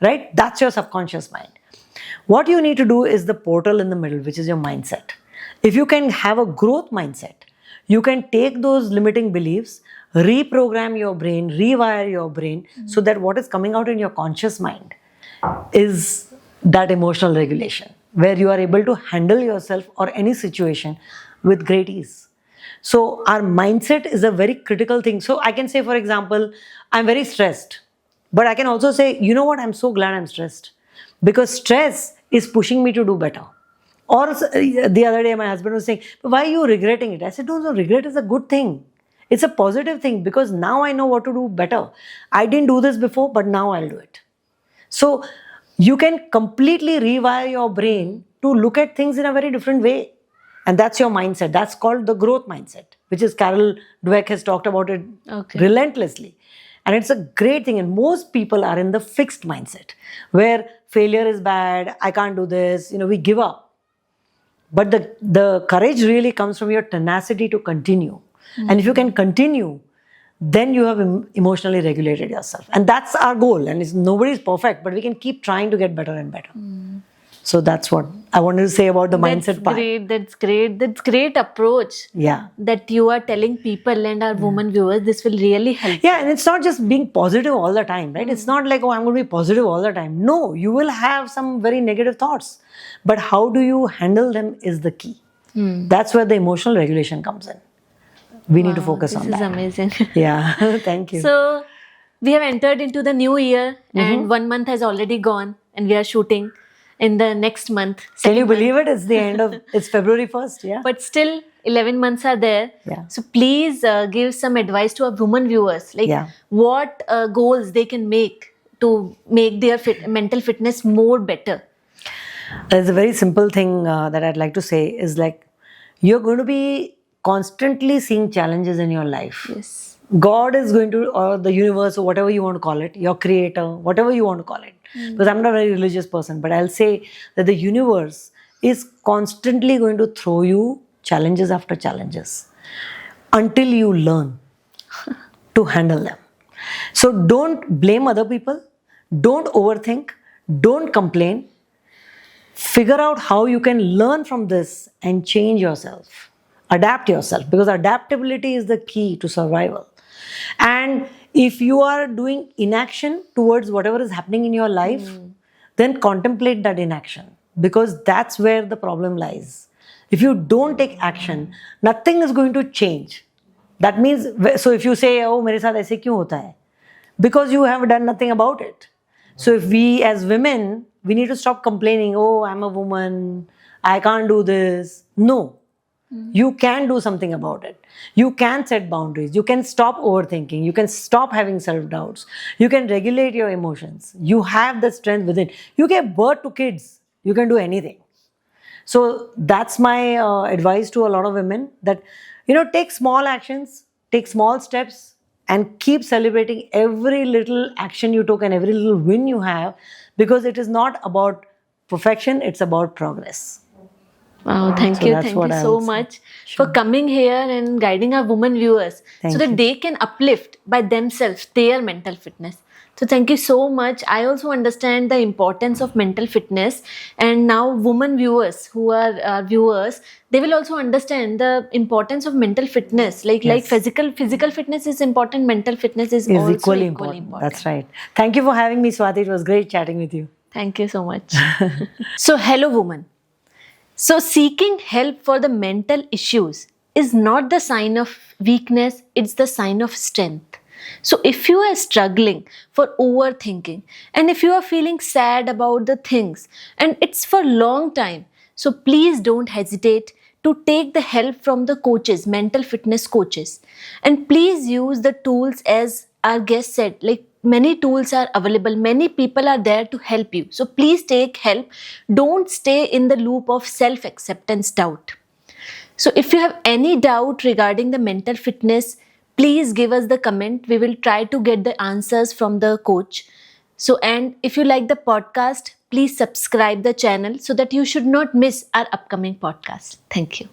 right? That's your subconscious mind. What you need to do is the portal in the middle, which is your mindset. If you can have a growth mindset, you can take those limiting beliefs, reprogram your brain, rewire your brain, so that what is coming out in your conscious mind is that emotional regulation, where you are able to handle yourself or any situation with great ease. So our mindset is a very critical thing. So I can say, for example, I'm very stressed, but I can also say, you know what, I'm so glad I'm stressed, because stress is pushing me to do better. Or the other day, my husband was saying, "Why are you regretting it?" I said, no, regret is a good thing. It's a positive thing, because now I know what to do better. I didn't do this before, but now I'll do it. So you can completely rewire your brain to look at things in a very different way. And that's your mindset. That's called the growth mindset, which is Carol Dweck has talked about it relentlessly. And it's a great thing. And most people are in the fixed mindset, where failure is bad, I can't do this, we give up. But the courage really comes from your tenacity to continue. And if you can continue, then you have emotionally regulated yourself. And that's our goal. And nobody's perfect, but we can keep trying to get better and better. So that's what I wanted to say about the mindset part. That's great approach. Yeah. That you are telling people and our women viewers, this will really help. Yeah, and it's not just being positive all the time, right? It's not like, oh, I'm going to be positive all the time. No, you will have some very negative thoughts. But how do you handle them is the key. That's where the emotional regulation comes in. We need to focus on that. This is amazing. Yeah, thank you. So we have entered into the new year, and 1 month has already gone, and we are shooting in the next month. Can you believe it? It's February 1st, yeah. But still, 11 months are there. Yeah. So please give some advice to our women viewers, like what goals they can make to make their mental fitness more better. There's a very simple thing that I'd like to say is like, you're going to be constantly seeing challenges in your life. Yes. God is going to, or the universe, or whatever you want to call it, your creator, whatever you want to call it. Because I'm not a very religious person, but I'll say that the universe is constantly going to throw you challenges after challenges until you learn to handle them. So don't blame other people, don't overthink, don't complain. Figure out how you can learn from this and change yourself. Adapt yourself, because adaptability is the key to survival. And if you are doing inaction towards whatever is happening in your life, then contemplate that inaction, because that's where the problem lies. If you don't take action, nothing is going to change. That means, so if you say, oh, मेरे साथ ऐसे क्यों होता है? Because you have done nothing about it. So if we as women, we need to stop complaining, oh, I'm a woman, I can't do this. No. You can do something about it. You can set boundaries. You can stop overthinking. You can stop having self-doubts. You can regulate your emotions. You have the strength within. You give birth to kids. You can do anything. So that's my advice to a lot of women, that, take small actions, take small steps, and keep celebrating every little action you took and every little win you have, because it is not about perfection, it's about progress. Wow, thank So you. that's Thank what you I so would say. much for coming here and guiding our women viewers Thank so that you. they can uplift by themselves their mental fitness. So thank you so much. I also understand the importance of mental fitness, and now women viewers who are viewers, they will also understand the importance of mental fitness. Like Yes. physical fitness is important, mental fitness is also Equally equally important. That's right. Thank you for having me, Swati. It was great chatting with you. Thank you so much. So, hello, woman. So, seeking help for the mental issues is not the sign of weakness, it's the sign of strength. So, if you are struggling for overthinking, and if you are feeling sad about the things and it's for long time, so please don't hesitate to take the help from the coaches, mental fitness coaches. And please use the tools, as our guest said, like many tools are available, many people are there to help you. So please take help. Don't stay in the loop of self acceptance doubt. So if you have any doubt regarding the mental fitness, please give us the comment. We will try to get the answers from the coach. So, and if you like the podcast, please subscribe the channel so that you should not miss our upcoming podcast. Thank you.